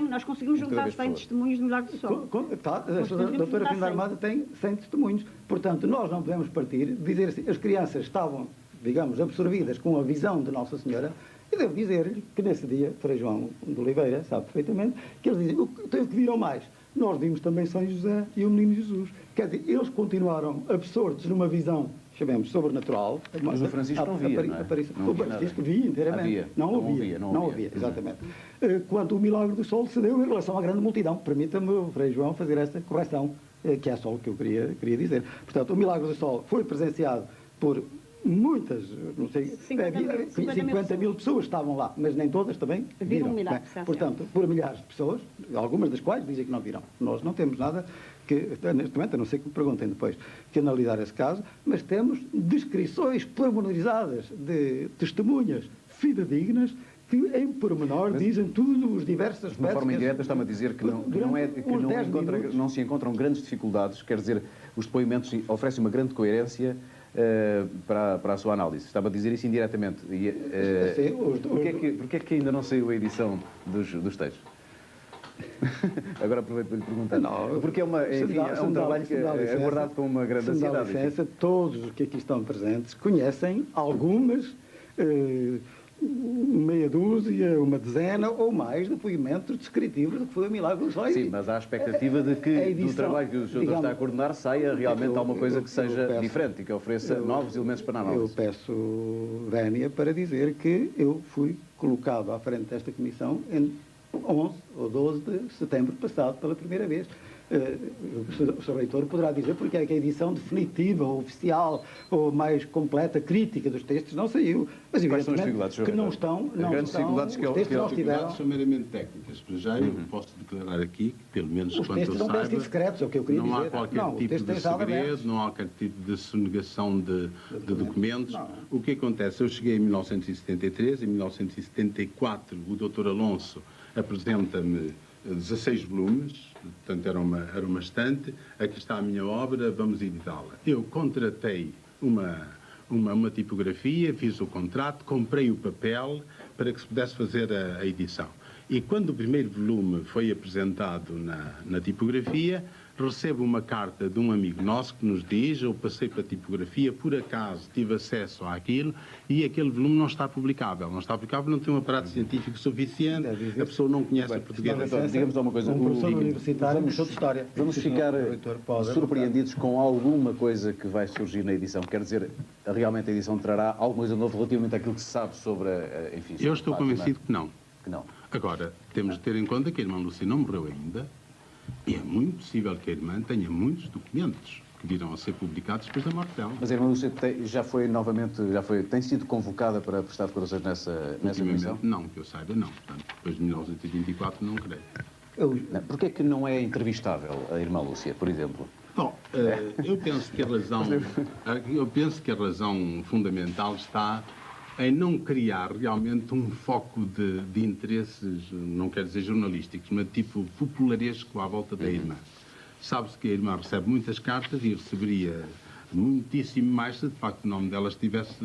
S11: Nós conseguimos juntar 100 testemunhos do Milagre do Sol.
S12: A doutora Fina Armada tem 100 testemunhos. Portanto, nós não podemos partir de dizer assim, as crianças estavam, digamos, absorvidas com a visão de Nossa Senhora. Eu devo dizer-lhe que nesse dia, Frei João de Oliveira sabe perfeitamente, que eles dizem, o que viram mais? Nós vimos também São José e o Menino Jesus. Quer dizer, eles continuaram absortos numa visão, chamemos, sobrenatural.
S7: Mas o Francisco não via, não é?
S12: O Francisco via inteiramente. Não ouvia, exatamente. Quanto o milagre do sol se deu em relação à grande multidão. Permita-me, o Frei João, fazer esta correção, que é só o que eu queria dizer. Portanto, o milagre do sol foi presenciado por muitas, não sei, 50 mil pessoas estavam lá, mas nem todas também viram. Portanto, por milhares de pessoas, algumas das quais dizem que não viram. Nós não temos nada que, neste momento, a não ser que me perguntem depois, que analisar esse caso, mas temos descrições pormenorizadas de testemunhas fidedignas que, em pormenor, dizem tudo os diversos aspectos.
S7: De uma forma indireta, está-me a dizer que não se encontram grandes dificuldades, quer dizer, os depoimentos oferecem uma grande coerência para a sua análise. Estava a dizer isso indiretamente. Porquê é que ainda não saiu a edição dos textos? Agora aproveito para lhe perguntar. Não, porque é um trabalho que é abordado com uma grande ansiedade.
S12: Todos os que aqui estão presentes conhecem algumas, meia dúzia, uma dezena ou mais depoimentos descritivos do que foi o Milagre do Sol.
S7: Sim, mas há a expectativa de que do trabalho que o senhor está a coordenar saia realmente alguma coisa que seja diferente e que ofereça novos elementos para a análise.
S12: Eu peço vénia para dizer que eu fui colocado à frente desta comissão em 11 ou 12 de setembro passado pela primeira vez. O Sr. Reitor poderá dizer porque é que a edição definitiva, oficial ou mais completa, crítica dos textos não saiu. Mas evidentemente que não estão...
S10: As grandes dificuldades que nós tivemos são meramente técnicas. Para já eu posso declarar aqui que, pelo menos quanto eu saiba,
S12: secretos, é o que eu queria dizer.
S10: Não há qualquer tipo de segredo, não há qualquer tipo de sonegação de documentos. O que acontece? Eu cheguei em 1973, em 1974 o Dr. Alonso apresenta-me 16 volumes, portanto era uma estante, aqui está a minha obra, vamos editá-la. Eu contratei uma tipografia, fiz o contrato, comprei o papel para que se pudesse fazer a edição. E quando o primeiro volume foi apresentado na tipografia, recebo uma carta de um amigo nosso que nos diz, eu passei para a tipografia, por acaso tive acesso àquilo e aquele volume não está publicável. Não está publicável, não tem um aparato científico suficiente, a pessoa não conhece a português.
S7: Digamos uma coisa, vamos ficar surpreendidos com alguma coisa que vai surgir na edição. Quer dizer, realmente a edição trará alguma coisa nova relativamente àquilo que se sabe sobre, enfim...
S10: Eu estou convencido que não. Agora, temos de ter em conta que a irmã Lúcia não morreu ainda. E é muito possível que a irmã tenha muitos documentos que virão a ser publicados depois da morte dela.
S7: Mas a irmã Lúcia tem sido convocada para prestar declarações nessa comissão?
S10: Não, que eu saiba, não. Portanto, depois de 1924, não creio.
S7: Porquê é que não é entrevistável a irmã Lúcia, por exemplo?
S10: Bom, eu penso que a razão fundamental está em não criar realmente um foco de interesses, não quero dizer jornalísticos, mas tipo popularesco à volta da irmã. Sabe-se que a irmã recebe muitas cartas e receberia muitíssimo mais se de facto o nome dela estivesse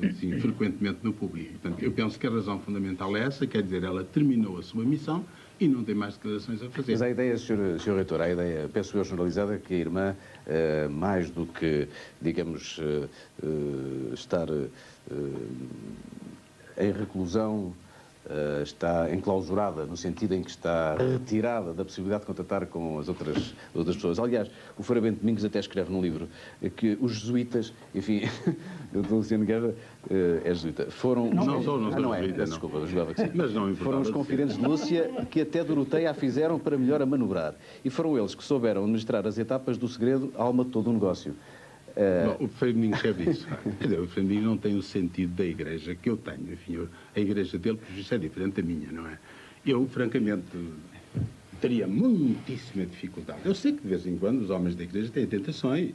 S10: assim, frequentemente no público. Portanto, eu penso que a razão fundamental é essa, quer dizer, ela terminou a sua missão e não tem mais declarações a fazer.
S7: Mas a ideia, Sr. Reitor, a ideia, penso eu, generalizada, que a irmã, mais do que, digamos, estar em reclusão, está enclausurada, no sentido em que está retirada da possibilidade de contatar com as outras pessoas. Aliás, o Frei Bento Domingos até escreve num livro que os jesuítas, enfim, o Dr. Luciano Guerra é jesuíta, foram... Desculpa, eu julgava que sim.
S10: Mas não
S7: foram os confidentes de Lúcia que até Doroteia a fizeram para melhor a manobrar. E foram eles que souberam administrar as etapas do segredo, a alma de todo o negócio.
S10: Bom, o Frei Domingos é disso. Quer dizer, o Frei Domingos não tem o sentido da igreja que eu tenho. Enfim, a igreja dele, por isso, é diferente da minha, não é? Eu, francamente, teria muitíssima dificuldade. Eu sei que, de vez em quando, os homens da igreja têm tentações.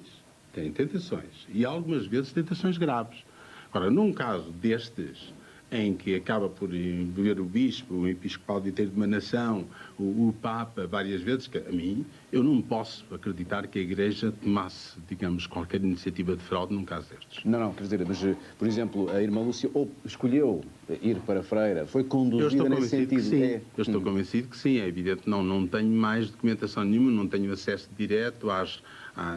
S10: E algumas vezes tentações graves. Agora, num caso destes, em que acaba por envolver o bispo, o episcopal de uma nação, o Papa, várias vezes, que a mim, eu não posso acreditar que a Igreja tomasse, digamos, qualquer iniciativa de fraude num caso destes.
S7: Não, quer dizer, mas, por exemplo, a irmã Lúcia escolheu ir para Freira, foi conduzida nesse sentido?
S10: Eu estou convencido que sim, é evidente. Não tenho mais documentação nenhuma, não tenho acesso direto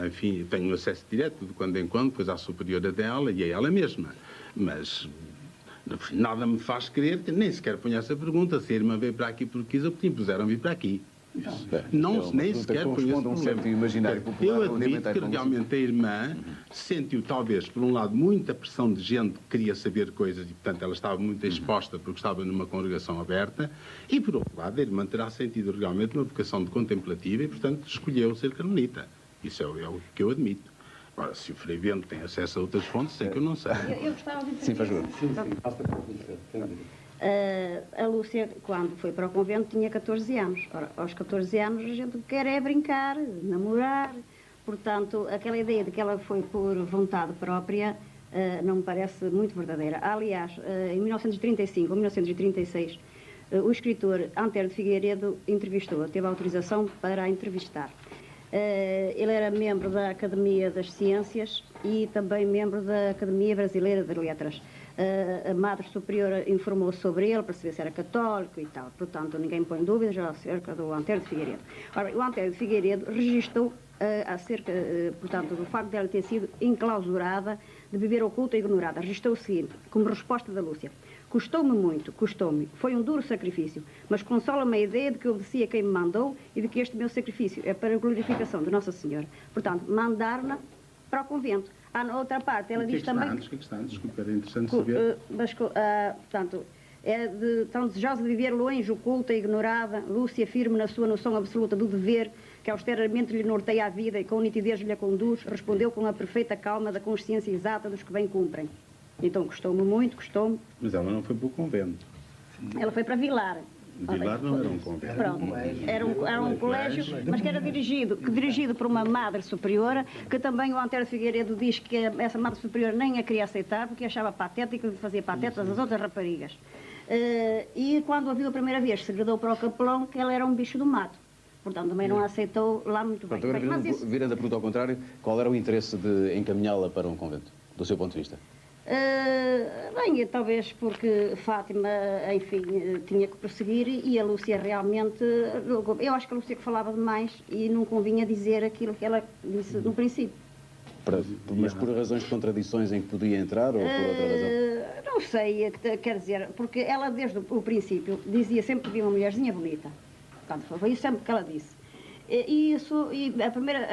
S10: enfim, tenho acesso direto de quando em quando, depois à superiora dela e a ela mesma. Mas nada me faz crer que nem sequer ponha essa pergunta, se a irmã veio para aqui porque quis ou porque impuseram vir para aqui. Nem sequer ponho esse problema. Eu admito que realmente a irmã sentiu, talvez, por um lado, muita pressão de gente que queria saber coisas e, portanto, ela estava muito exposta porque estava numa congregação aberta, e, por outro lado, a irmã terá sentido realmente uma vocação de contemplativa e, portanto, escolheu ser carmelita. Isso é o que eu admito. Agora, se o Frei Bento tem acesso a outras fontes, sei que eu não sei.
S11: Eu gostava de dizer...
S7: Sim, faz favor.
S11: A Lúcia, quando foi para o convento, tinha 14 anos. Ora, aos 14 anos, a gente quer é brincar, namorar. Portanto, aquela ideia de que ela foi por vontade própria não me parece muito verdadeira. Aliás, em 1935 ou 1936, o escritor Antero de Figueiredo entrevistou-a, teve autorização para a entrevistar. Ele era membro da Academia das Ciências e também membro da Academia Brasileira de Letras. A Madre Superiora informou sobre ele para saber se era católico e tal. Portanto, ninguém põe dúvidas acerca do Antero de Figueiredo. Ora, o Antero de Figueiredo registrou acerca, portanto, do facto de ela ter sido enclausurada, de viver oculta e ignorada. Registrou o seguinte, como resposta da Lúcia: custou-me muito, custou-me, foi um duro sacrifício, mas consola-me a ideia de que obedeci a quem me mandou e de que este meu sacrifício é para a glorificação de Nossa Senhora. Portanto, mandar-na para o convento. Na outra parte, ela diz também...
S10: O que está antes? Desculpa, era interessante saber.
S11: Portanto, é tão desejosa de viver longe, oculta e ignorada, Lúcia firme na sua noção absoluta do dever, que austeramente lhe norteia a vida e com nitidez lhe a conduz, respondeu com a perfeita calma da consciência exata dos que bem cumprem. Então, custou-me muito, custou-me.
S10: Mas ela não foi para o convento.
S11: Ela foi para Vilar.
S10: Vilar não era um convento.
S11: Pronto, era um colégio, mas que era dirigido por uma Madre Superiora, que também o Antero Figueiredo diz que essa Madre Superiora nem a queria aceitar, porque achava patética, que fazia patetas às outras raparigas. E quando a viu a primeira vez, segredou para o capelão que ela era um bicho do mato. Portanto, também não a aceitou lá muito bem.
S7: Agora, virando a pergunta ao contrário, qual era o interesse de encaminhá-la para um convento, do seu ponto de vista?
S11: Bem, talvez porque Fátima, enfim, tinha que prosseguir e a Lúcia realmente... Eu acho que a Lúcia que falava demais e não convinha dizer aquilo que ela disse no princípio.
S7: Mas por razões de contradições em que podia entrar ou por outra razão?
S11: Não sei, quer dizer, porque ela desde o princípio dizia sempre que via uma mulherzinha bonita. Portanto, foi isso sempre que ela disse. E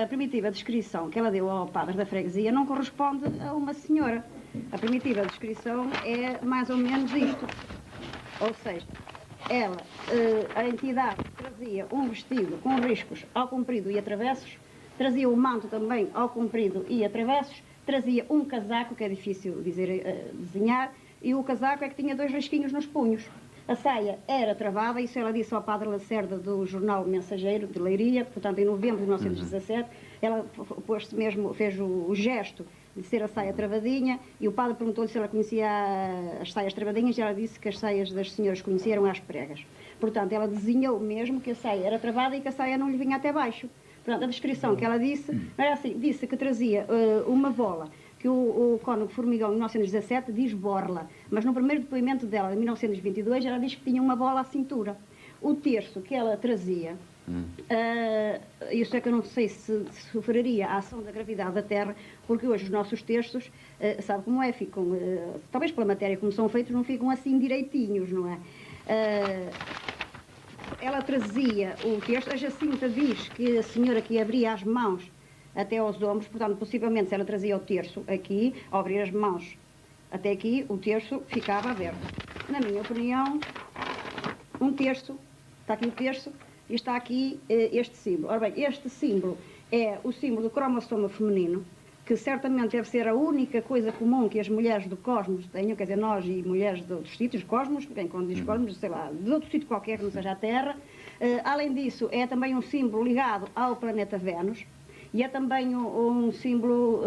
S11: a primitiva descrição que ela deu ao padre da freguesia não corresponde a uma senhora. A primitiva descrição é mais ou menos isto. Ou seja, ela, a entidade trazia um vestido com riscos ao comprido e a travessos, trazia o manto também ao comprido e a travessos, trazia um casaco, que é difícil desenhar, e o casaco é que tinha 2 risquinhos nos punhos. A saia era travada, isso ela disse ao padre Lacerda do jornal Mensageiro de Leiria, portanto em novembro de 1917, ela pôs-se mesmo, fez o gesto de ser a saia travadinha, e o padre perguntou-lhe se ela conhecia as saias travadinhas, e ela disse que as saias das senhoras conheciam às pregas. Portanto, ela desenhou mesmo que a saia era travada e que a saia não lhe vinha até baixo. Portanto, a descrição que ela disse, não era assim, disse que trazia uma bola, que o Cónigo Formigão, em 1917, diz borla, mas no primeiro depoimento dela, em 1922, ela diz que tinha uma bola à cintura. O terço que ela trazia, isso é que eu não sei se sofreria a ação da gravidade da Terra, porque hoje os nossos terços, sabe como é, ficam, talvez pela matéria como são feitos, não ficam assim direitinhos, não é? Ela trazia o terço, a Jacinta diz que a senhora que abria as mãos até aos ombros, portanto, possivelmente, se ela trazia o terço aqui, ao abrir as mãos até aqui, o terço ficava aberto. Na minha opinião, um terço, está aqui o terço, e está aqui este símbolo. Ora bem, este símbolo é o símbolo do cromossoma feminino, que certamente deve ser a única coisa comum que as mulheres do cosmos tenham, quer dizer, nós e mulheres de outros sítios, cosmos, bem, quando diz cosmos, sei lá, de outro sítio qualquer que não seja a Terra. Além disso, é também um símbolo ligado ao planeta Vênus e é também um símbolo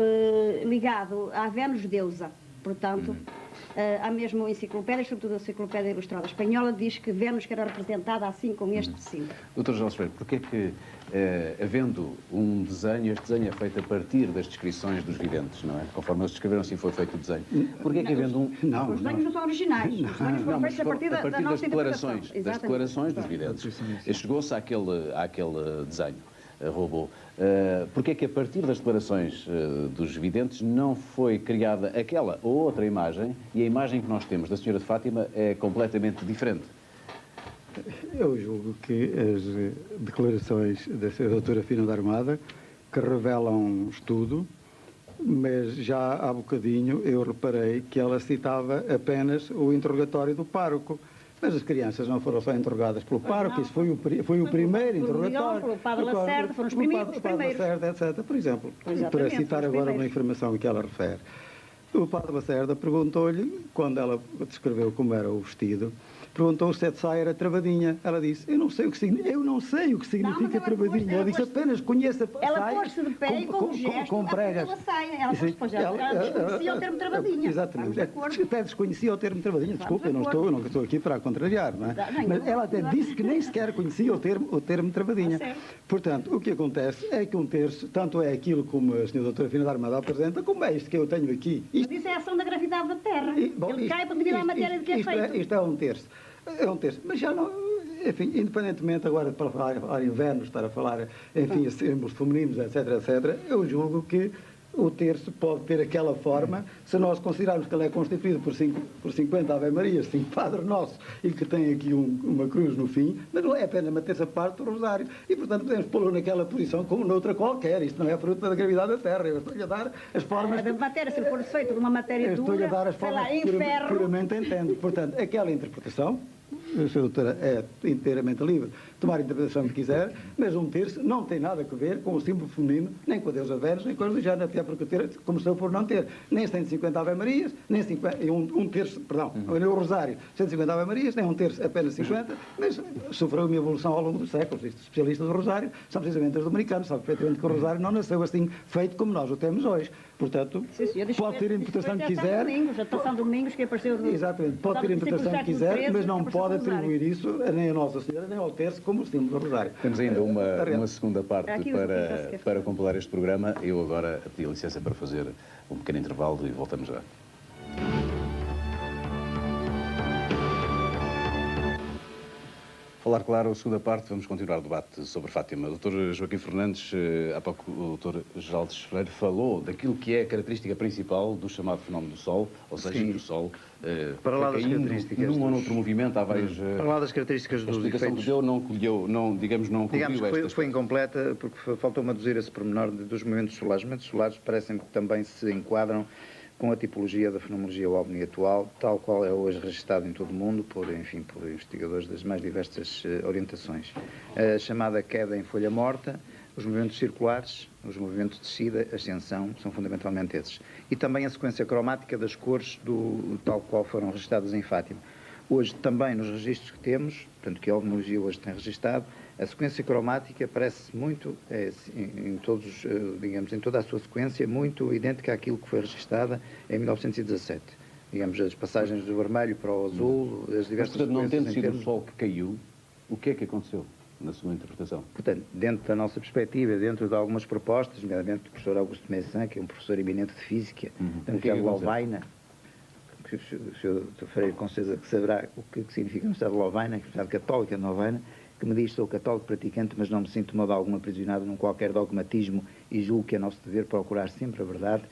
S11: ligado à Vênus deusa. Portanto, há mesmo enciclopédias, sobretudo a Enciclopédia Ilustrada Espanhola, diz que Vênus era representada assim com este símbolo.
S7: Dr. Jorge Freire, porquê que, havendo um desenho, este desenho é feito a partir das descrições dos videntes, não é? Conforme eles descreveram, assim foi feito o desenho. Porquê que havendo um...
S11: Os desenhos não são originais, os desenhos foram feitos a partir da nossa interpretação.
S7: Das declarações dos videntes. Chegou-se àquele desenho. Robô. Porquê que a partir das declarações dos videntes não foi criada aquela ou outra imagem e a imagem que nós temos da Senhora de Fátima é completamente diferente?
S12: Eu julgo que as declarações da doutora Fina da Armada, que revelam estudo, mas já há bocadinho eu reparei que ela citava apenas o interrogatório do pároco. Mas as crianças não foram só interrogadas pelo pároco, isso foi o primeiro interrogatório.
S11: Pelo Padre Lacerda, foram os primeiros.
S12: Padre Lacerda, etc. Por exemplo, para citar agora uma informação que ela refere. O Padre Lacerda perguntou-lhe, quando ela descreveu como era o vestido, perguntou se a saia era travadinha. Ela disse, eu não sei o que significa travadinha. Ela disse, apenas conheça a saia.
S11: Ela pôs-se de pé e com gesto
S12: com pregas.
S11: A saia. Ela desconhecia o termo travadinha.
S12: Exatamente. Até desconhecia o termo travadinha. Desculpa, eu não estou aqui para a contrariar, não é? Mas ela até disse que nem sequer conhecia o termo travadinha. Portanto, o que acontece é que um terço, tanto é aquilo como a senhora doutora Fina da Armada apresenta, como é isto que eu tenho aqui.
S11: Mas isso é a ação da gravidade da Terra. Ele cai para medir a matéria de que é feito.
S12: Isto é um terço. É um terço. Mas já não... Enfim, independentemente agora de falar em Vênus, estar a falar, enfim, em símbolos femininos, etc., etc., eu julgo que o terço pode ter aquela forma, se nós considerarmos que ele é constituído por 50 Ave Marias, 5 Padres Nossos, e que tem aqui uma cruz no fim, mas não é apenas uma terça parte do rosário. E, portanto, podemos pô-lo naquela posição como noutra qualquer. Isto não é fruto da gravidade da Terra. Eu estou-lhe a dar as formas...
S11: A matéria, se for feita de uma matéria dura,
S12: estou-lhe a dar as formas que puramente entendo. Portanto, aquela interpretação, a senhora doutora é inteiramente livre de tomar a interpretação que quiser, mas um terço não tem nada a ver com o símbolo feminino, nem com a deusa Vênus, nem com a do género, até porque começou por não ter nem 150 Ave Marias, nem 50, um terço, perdão, nem o rosário, 150 Ave Marias, nem um terço, apenas 50, mas sofreu uma evolução ao longo dos séculos. Estes especialistas do rosário são precisamente os dominicanos, sabem perfeitamente que o rosário não nasceu assim, feito como nós o temos hoje. Portanto, pode ter a interpretação que quiser.
S11: São Domingos, que apareceu...
S12: Exatamente, pode ter a interpretação que quiser, mas não pode atribuir isso nem a Nossa Senhora, nem ao terço, como o símbolo do rosário.
S7: Temos ainda uma segunda parte para completar este programa. Eu agora pedi licença para fazer um pequeno intervalo e voltamos já. Falar claro, a segunda parte, vamos continuar o debate sobre Fátima. O Dr. Joaquim Fernandes, há pouco o Dr. Geraldo Freire falou daquilo que é a característica principal do chamado fenómeno do Sol, ou seja, que o Sol
S13: para lá das características
S7: num ou noutro movimento, há várias...
S13: Para lá das características dos efeitos...
S7: A explicação que deu não colheu,
S13: foi incompleta, porque faltou-me aduzir esse pormenor dos movimentos solares. Os movimentos solares parecem que também se enquadram com a tipologia da fenomenologia OVNI atual, tal qual é hoje registado em todo o mundo por investigadores das mais diversas orientações. A chamada queda em folha morta, os movimentos circulares, os movimentos de descida, ascensão, são fundamentalmente esses. E também a sequência cromática das cores, tal qual foram registadas em Fátima. Hoje, também nos registros que temos, portanto, que a OVNIologia hoje tem registado, a sequência cromática parece muito, em toda a sua sequência, muito idêntica àquilo que foi registada em 1917. Digamos, as passagens do vermelho para o azul, as diversas...
S7: Portanto, não tendo sido o Sol que caiu, o que é que aconteceu na sua interpretação?
S13: Portanto, dentro da nossa perspectiva, dentro de algumas propostas, nomeadamente do professor Augusto Messan, que é um professor eminente de física, que é Lovaina, que o Sr. Freire com certeza que saberá o que significa a Universidade de Lovaina, a Universidade Católica de Lovaina, que me diz que sou católico praticante, mas não me sinto de modo algum aprisionado num qualquer dogmatismo e julgo que é nosso dever procurar sempre a verdade.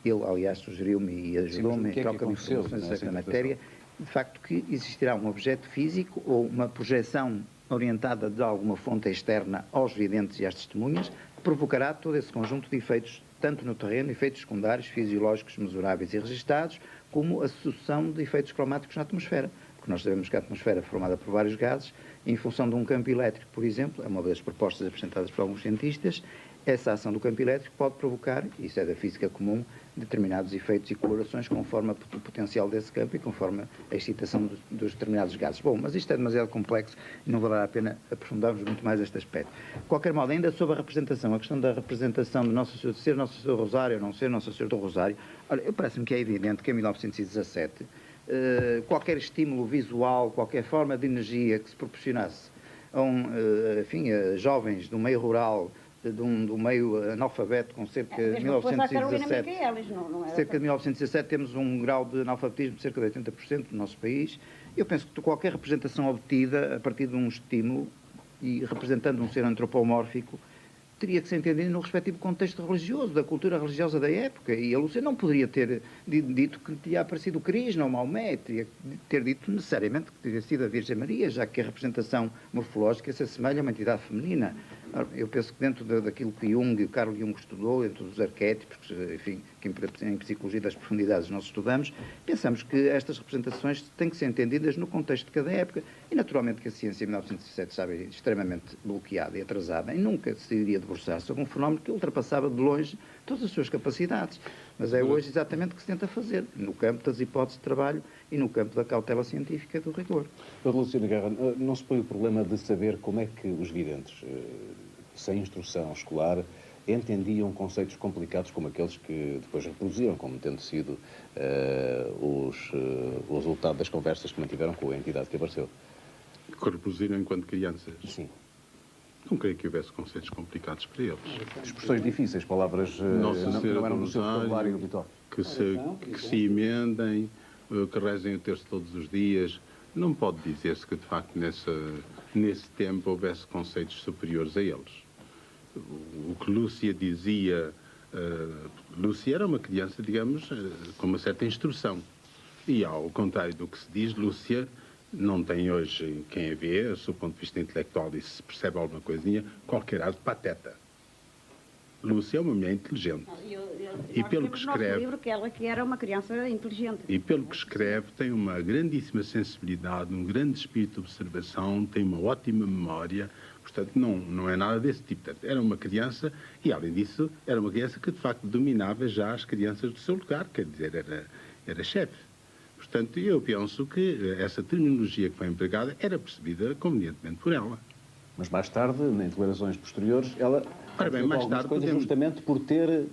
S13: Ele, aliás, sugeriu-me e ajudou-me em troca de informações acerca da matéria, de facto que existirá um objeto físico ou uma projeção orientada de alguma fonte externa aos videntes e às testemunhas, que provocará todo esse conjunto de efeitos, tanto no terreno, efeitos secundários, fisiológicos, mesuráveis e registados, como a sucessão de efeitos cromáticos na atmosfera. Porque nós sabemos que a atmosfera é formada por vários gases, em função de um campo elétrico, por exemplo, é uma das propostas apresentadas por alguns cientistas, essa ação do campo elétrico pode provocar, isso é da física comum, determinados efeitos e colorações conforme o potencial desse campo e conforme a excitação dos determinados gases. Bom, mas isto é demasiado complexo e não valerá a pena aprofundarmos muito mais este aspecto. De qualquer modo, ainda sobre a representação, a questão da representação de Nossa Senhora, de ser Nossa Senhora do Rosário ou não ser Nossa Senhora do Rosário, olha, eu parece-me que é evidente que em 1917 qualquer estímulo visual, qualquer forma de energia que se proporcionasse a jovens do meio rural, do meio analfabeto, com cerca de 1917, cerca de 1917 temos um grau de analfabetismo de cerca de 80% no nosso país. Eu penso que qualquer representação obtida a partir de um estímulo e representando um ser antropomórfico teria que ser entendido no respectivo contexto religioso, da cultura religiosa da época. E a Lúcia não poderia ter dito que tinha aparecido Krishna ou Maomé, teria ter dito necessariamente que teria sido a Virgem Maria, já que a representação morfológica se assemelha a uma entidade feminina. Eu penso que dentro daquilo que Carl Jung estudou, dentro dos arquétipos, enfim, que em psicologia das profundidades nós estudamos, pensamos que estas representações têm que ser entendidas no contexto de cada época e naturalmente que a ciência em 1917 estava extremamente bloqueada e atrasada e nunca se iria debruçar sobre um fenómeno que ultrapassava de longe todas as suas capacidades. Mas é hoje exatamente o que se tenta fazer, no campo das hipóteses de trabalho e no campo da cautela científica e do rigor.
S7: Luciano Guerra, não se põe o problema de saber como é que os videntes, sem instrução escolar, entendiam conceitos complicados como aqueles que depois reproduziram, como tendo sido o resultado das conversas que mantiveram com a entidade que apareceu?
S10: Que reproduziram enquanto crianças?
S7: Sim.
S10: Não creio que houvesse conceitos complicados para eles.
S7: Expressões difíceis, palavras não eram do seu vocabulário habitual.
S10: Que se emendem, que rezem o terço todos os dias. Não pode dizer-se que, de facto, nesse tempo houvesse conceitos superiores a eles. O que Lúcia dizia... Lúcia era uma criança, digamos, com uma certa instrução. E, ao contrário do que se diz, Lúcia não tem hoje, quem a vê, do ponto de vista intelectual, e se percebe alguma coisinha, qualquer ar de pateta. Lúcia é uma mulher inteligente.
S11: E pelo que escreve... livro que ela que era uma criança inteligente.
S10: E pelo que escreve, tem uma grandíssima sensibilidade, um grande espírito de observação, tem uma ótima memória. Portanto, não é nada desse tipo. Portanto, era uma criança, e além disso, era uma criança que de facto dominava já as crianças do seu lugar, quer dizer, era chefe. Portanto, eu penso que essa terminologia que foi empregada era percebida convenientemente por ela.
S7: Mas mais tarde, em declarações posteriores, ela
S10: mais tarde
S7: coisas justamente por ter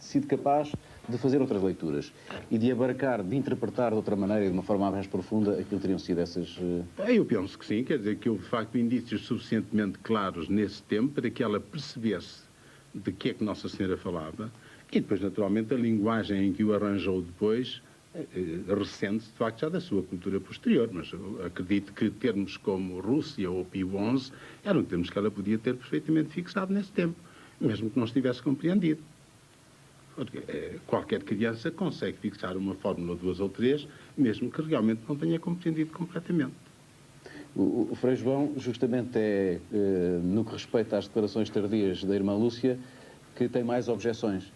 S7: sido capaz de fazer outras leituras e de abarcar, de interpretar de outra maneira e de uma forma mais profunda aquilo que teriam sido essas...
S10: Eu penso que sim, quer dizer que houve de facto indícios suficientemente claros nesse tempo para que ela percebesse de que é que Nossa Senhora falava e depois, naturalmente, a linguagem em que o arranjou depois ressente-se de facto já da sua cultura posterior, mas eu acredito que termos como Rússia ou Pio XI eram termos que ela podia ter perfeitamente fixado nesse tempo, mesmo que não estivesse compreendido. Porque qualquer criança consegue fixar uma fórmula, duas ou três, mesmo que realmente não tenha compreendido completamente.
S7: O Frei João, justamente no que respeita às declarações tardias da irmã Lúcia, que tem mais objeções.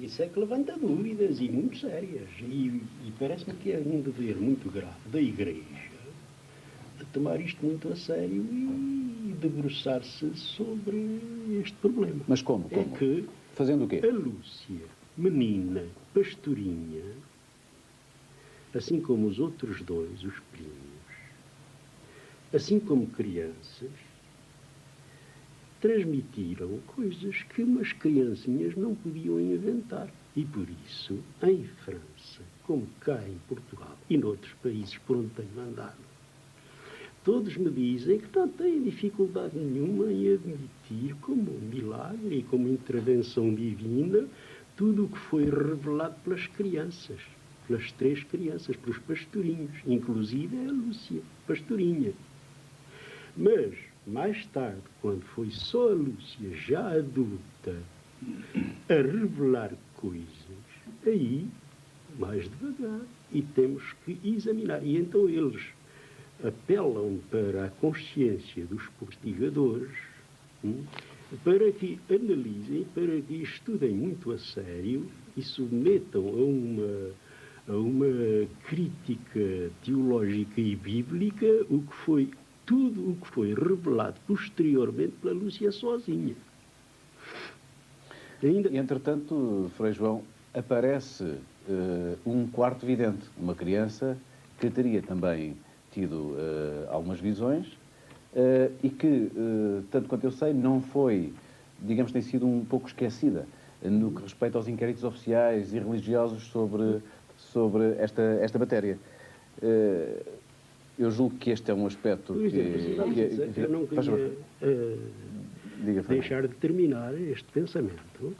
S8: Isso é que levanta dúvidas e muito sérias. E parece-me que é um dever muito grave da Igreja de tomar isto muito a sério e debruçar-se sobre este problema.
S7: Mas como?
S8: É que
S7: fazendo o quê?
S8: A Lúcia, menina, pastorinha, assim como os outros dois, os primos, assim como crianças, transmitiram coisas que umas criancinhas não podiam inventar. E por isso, em França, como cá em Portugal e noutros países por onde tenho andado, todos me dizem que não têm dificuldade nenhuma em admitir como milagre e como intervenção divina tudo o que foi revelado pelas crianças, pelas três crianças, pelos pastorinhos, inclusive a Lúcia, pastorinha. Mas, mais tarde, quando foi só a Lúcia, já adulta, a revelar coisas, aí, mais devagar, e temos que examinar. E então eles apelam para a consciência dos investigadores, para que analisem, para que estudem muito a sério e submetam a uma crítica teológica e bíblica tudo o que foi revelado posteriormente pela Lúcia sozinha.
S7: E, entretanto, Frei João, aparece um quarto vidente, uma criança que teria também tido algumas visões e que, tanto quanto eu sei, não foi, digamos, tem sido um pouco esquecida no que respeita aos inquéritos oficiais e religiosos sobre esta matéria. Eu julgo que este é um aspecto
S8: eu não queria deixar de terminar este pensamento.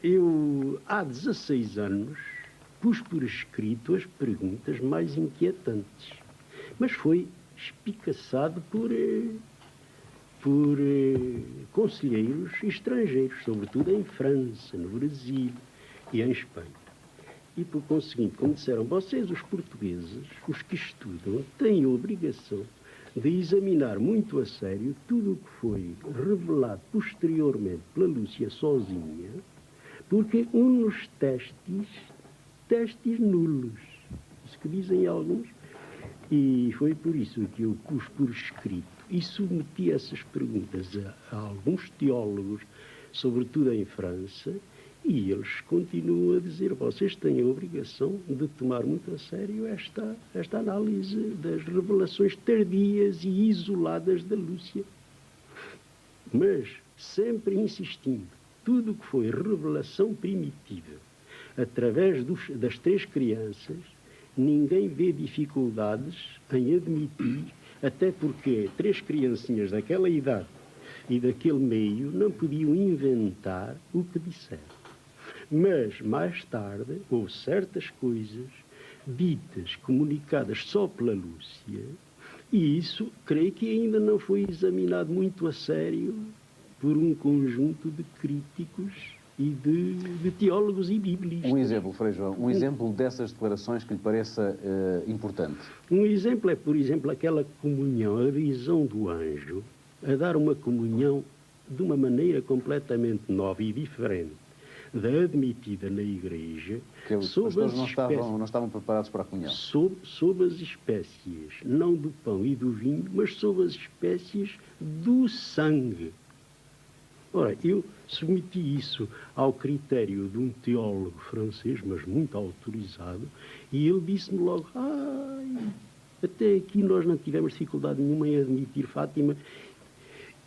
S8: Eu, há 16 anos, pus por escrito as perguntas mais inquietantes, mas foi espicaçado por conselheiros estrangeiros, sobretudo em França, no Brasil e em Espanha. E, por conseguinte, como disseram, vocês, os portugueses, os que estudam, têm a obrigação de examinar muito a sério tudo o que foi revelado posteriormente pela Lúcia sozinha, porque uns testes nulos, isso que dizem alguns, e foi por isso que eu pus por escrito e submeti essas perguntas a alguns teólogos, sobretudo em França, e eles continuam a dizer, vocês têm a obrigação de tomar muito a sério esta análise das revelações tardias e isoladas da Lúcia. Mas, sempre insistindo, tudo o que foi revelação primitiva, através das 3 crianças, ninguém vê dificuldades em admitir, até porque 3 criancinhas daquela idade e daquele meio não podiam inventar o que disseram. Mas, mais tarde, houve certas coisas ditas, comunicadas só pela Lúcia, e isso, creio que ainda não foi examinado muito a sério por um conjunto de críticos e de teólogos e biblistas.
S7: Um exemplo, Frei João, um exemplo dessas declarações que lhe pareça importante.
S8: Um exemplo é, por exemplo, aquela comunhão, a visão do anjo, a dar uma comunhão de uma maneira completamente nova e diferente da admitida na Igreja,
S7: que os pastores não estavam preparados para a comunhão.
S8: Sob as espécies, não do pão e do vinho, mas sob as espécies do sangue. Ora, eu submeti isso ao critério de um teólogo francês, mas muito autorizado, e ele disse-me logo, até aqui nós não tivemos dificuldade nenhuma em admitir Fátima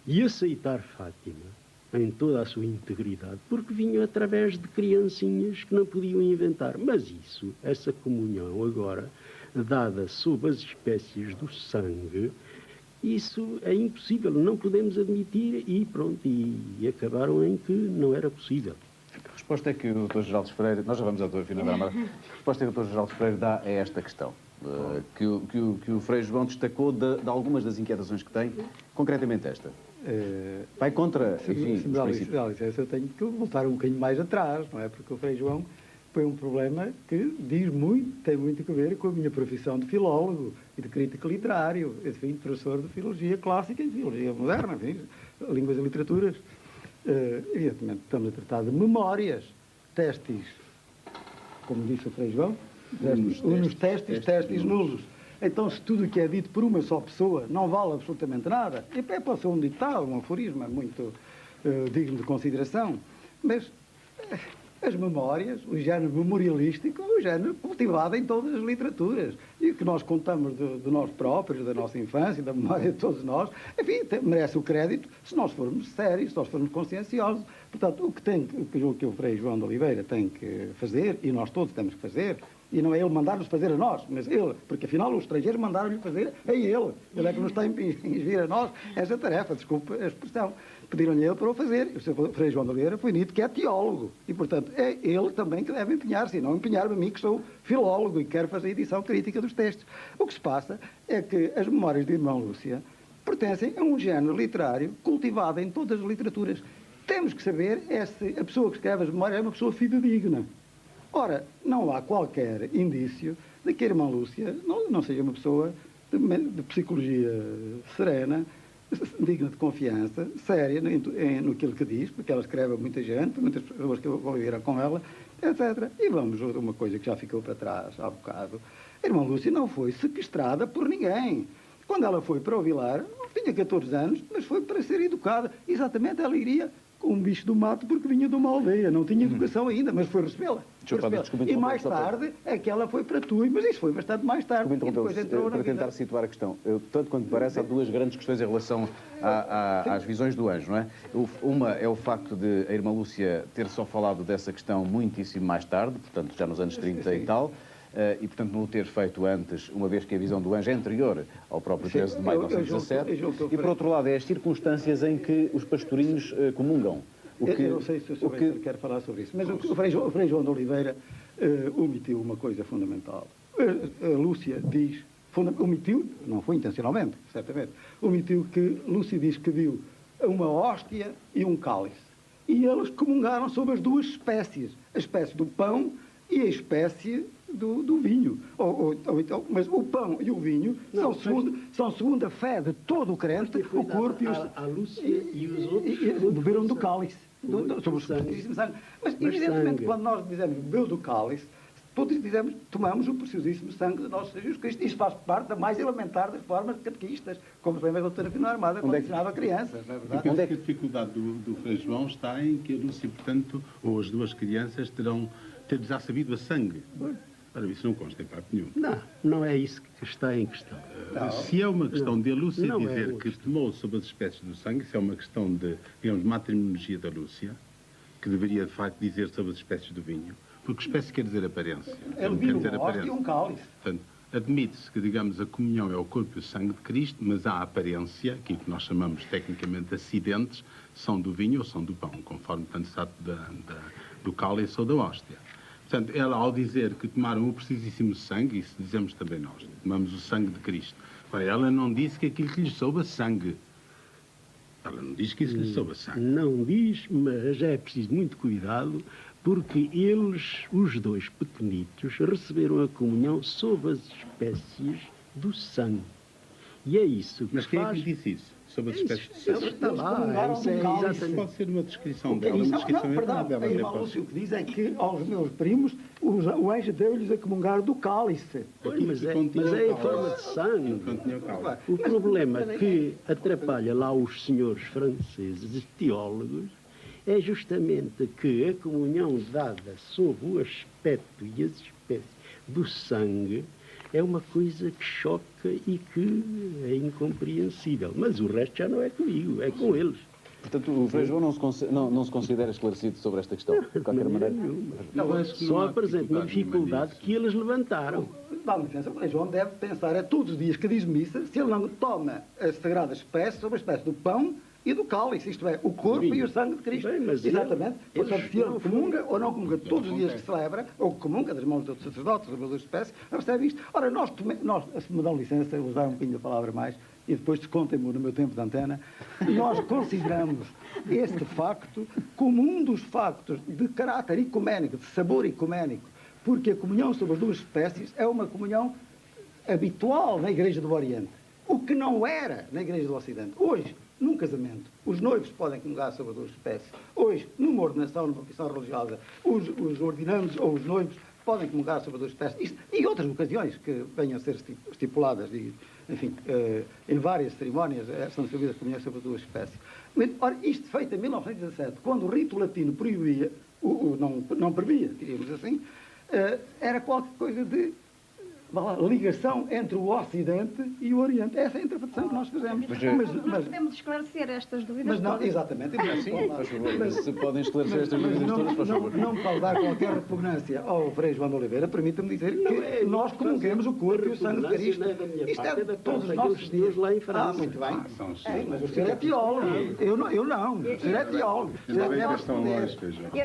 S8: e aceitar Fátima em toda a sua integridade, porque vinham através de criancinhas que não podiam inventar. Mas isso, essa comunhão agora, dada sob as espécies do sangue, isso é impossível, não podemos admitir, e pronto, e acabaram em que não era possível.
S7: A resposta é que o Dr. Geraldo Freire, nós já vamos ao Dr. Fernando Armada, a resposta é que o Dr. Geraldo Freire dá a esta questão, que o Frei João destacou de algumas das inquietações que tem, concretamente esta. Vai contra, enfim, os princípios.
S12: Eu tenho que voltar um bocadinho mais atrás, não é? Porque o Frei João foi um problema que tem muito a ver com a minha profissão de filólogo e de crítico literário. Eu fui professor de filologia clássica e de filologia moderna, enfim, línguas e literaturas. Evidentemente, estamos a tratar de memórias, testes, como disse o Frei João, testes nulos. Então, se tudo o que é dito por uma só pessoa não vale absolutamente nada, e pode ser um ditado, um aforisma muito digno de consideração, mas as memórias, o género memorialístico, é um género cultivado em todas as literaturas, e o que nós contamos de nós próprios, da nossa infância, da memória de todos nós, enfim, merece o crédito se nós formos sérios, se nós formos conscienciosos. Portanto, o que o Frei João de Oliveira tem que fazer, e nós todos temos que fazer, e não é ele mandar-nos fazer a nós, mas ele, porque afinal os estrangeiros mandaram-lhe fazer a ele. Ele é que nos está a impingir a nós essa tarefa, desculpe a expressão. Pediram-lhe ele para o fazer. O Sr. Frei João de Oliveira foi dito que é teólogo. E, portanto, é ele também que deve empenhar-se, e não empenhar-me a mim, que sou filólogo e quero fazer a edição crítica dos textos. O que se passa é que as memórias de Irmã Lúcia pertencem a um género literário cultivado em todas as literaturas. Temos que saber se a pessoa que escreve as memórias é uma pessoa fidedigna. Ora, não há qualquer indício de que a Irmã Lúcia não seja uma pessoa de psicologia serena, digna de confiança, séria no que diz, porque ela escreve a muita gente, muitas pessoas que conviveram com ela, etc. E vamos a uma coisa que já ficou para trás há bocado. A Irmã Lúcia não foi sequestrada por ninguém. Quando ela foi para o Vilar, tinha 14 anos, mas foi para ser educada. Exatamente, ela iria com um bicho do mato porque vinha de uma aldeia, não tinha educação ainda, mas foi recebê-la. E mais tarde, aquela foi para Tui, mas isso foi bastante mais tarde.
S7: Para tentar situar a questão, tanto quanto me parece, há duas grandes questões em relação às visões do anjo, não é? Uma é o facto de a irmã Lúcia ter só falado dessa questão muitíssimo mais tarde, portanto já nos anos 30 e tal, e portanto não o ter feito antes, uma vez que a visão do anjo é anterior ao próprio 13 de maio de 1917, e por outro lado é as circunstâncias em que os pastorinhos comungam.
S12: Eu não sei se o Sr. quer falar sobre isso, mas o Frei João de Oliveira omitiu uma coisa fundamental. A Lúcia diz, omitiu, não foi intencionalmente, certamente, omitiu que Lúcia diz que viu uma hóstia e um cálice. E eles comungaram sobre as duas espécies, a espécie do pão e a espécie do vinho. Mas o pão e o vinho são segundo a fé de todo o crente, o corpo e os...
S8: A Lúcia e os outros
S12: beberam do cálice. Sobre o preciosíssimo sangue. Mas, evidentemente, quando nós dizemos bebeu do cálice, todos dizemos, tomamos o preciosíssimo sangue de nosso Senhor Jesus Cristo. Isto faz parte da mais elementar das formas catequistas, como se lembra a doutora Pina Armada, quando ensinava crianças, não é verdade?
S10: Onde é que a dificuldade do Frei João está em que a Lúcia, portanto, ou as duas crianças terão já sabido a sangue? Ora, isso não consta em parte nenhum.
S8: Não é isso que está em questão.
S10: Se é uma questão de a Lúcia dizer que tomou sobre as espécies do sangue, isso é uma questão de, digamos, matrimologia da Lúcia, que deveria, de facto, dizer sobre as espécies do vinho, porque espécie quer dizer aparência.
S12: Ele viu um hóstia e um cálice.
S10: Portanto, admite-se que, digamos, a comunhão é o corpo e o sangue de Cristo, mas a aparência, aquilo que nós chamamos tecnicamente acidentes, são do vinho ou são do pão, conforme tanto se trata do cálice ou da hóstia. Portanto, ela, ao dizer que tomaram o precisíssimo sangue, isso dizemos também nós, tomamos o sangue de Cristo. Ora, ela não disse que aquilo que lhe soube a sangue. Ela não diz que isso lhe soube a sangue.
S8: Não diz, mas é preciso muito cuidado, porque eles, os dois pequenitos, receberam a comunhão sob as espécies do sangue. E é isso que
S10: Mas quem é que lhe disse isso? Sobre as espécies de sangue?
S8: Está lá, isso é exatamente...
S10: Pode ser uma descrição dela, uma descrição
S12: errada. A irmã Lúcia o que diz é que aos meus primos o anjo deu-lhes a comungar do cálice.
S8: Mas é em forma de sangue. O problema que atrapalha lá os senhores franceses, teólogos, é justamente que a comunhão dada sob o aspecto e as espécies do sangue é uma coisa que choca e que é incompreensível. Mas o resto já não é comigo, é com eles.
S7: Portanto, o Frei João não se considera esclarecido sobre esta questão, de qualquer maneira?
S8: Só apresenta uma dificuldade que eles levantaram.
S12: Dá-me licença, o Frei João deve pensar a todos os dias que diz missa, se ele não toma a sagrada espécie sobre a espécie do pão e do cálice, isto é, o corpo e o sangue de Cristo.
S8: Bem,
S12: exatamente. Portanto, se ele comunga ou não comunga todos os dias que celebra, ou comunga das mãos dos sacerdotes, das duas espécies, percebe isto. Ora, nós, se me dão licença, eu vou usar um bocadinho a palavra mais, e depois descontem-me no meu tempo de antena, nós consideramos este facto como um dos factos de caráter ecuménico, de sabor ecuménico, porque a comunhão sobre as duas espécies é uma comunhão habitual na Igreja do Oriente, o que não era na Igreja do Ocidente. Hoje, num casamento, os noivos podem comungar sobre as duas espécies. Hoje, numa ordenação, numa profissão religiosa, os ordinandos ou os noivos podem comungar sobre as duas espécies. E outras ocasiões que venham a ser estipuladas, enfim, em várias cerimónias, são servidas comunhões sobre as duas espécies. Mas, ora, isto feito em 1917, quando o rito latino proibia, não previa, diríamos assim, era qualquer coisa de ligação entre o Ocidente e o Oriente. Essa é a interpretação que nós fazemos.
S11: Nós podemos esclarecer estas dúvidas.
S12: Mas não, exatamente.
S7: Se podem esclarecer estas dúvidas todas, por favor.
S12: Não para dar qualquer repugnância ao Frei João de Oliveira, permita-me dizer que nós comunguemos o corpo e o sangue de Cristo. Isto é de todos os nossos dias lá em França. Muito bem. Mas o senhor é teólogo. Eu não. O senhor é teólogo.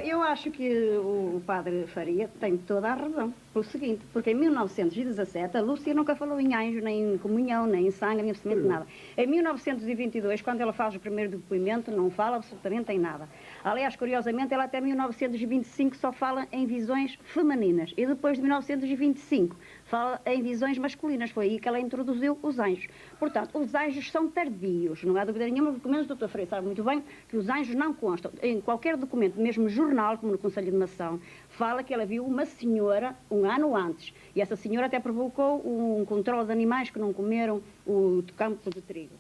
S11: Eu acho que o padre Faria tem toda a razão. Pelo seguinte, porque em 1917 a Lúcia nunca falou em anjo, nem em comunhão, nem em sangue, nem absolutamente nada. Em 1922, quando ela faz o primeiro depoimento, não fala absolutamente em nada. Aliás, curiosamente, ela até 1925 só fala em visões femininas. E depois de 1925 fala em visões masculinas. Foi aí que ela introduziu os anjos. Portanto, os anjos são tardios. Não há dúvida nenhuma, pelo menos o Dr. Freire sabe muito bem que os anjos não constam. Em qualquer documento, mesmo jornal, como no Conselho de Mação, fala que ela viu uma senhora um ano antes. E essa senhora até provocou um controle de animais que não comeram o campo de trigo.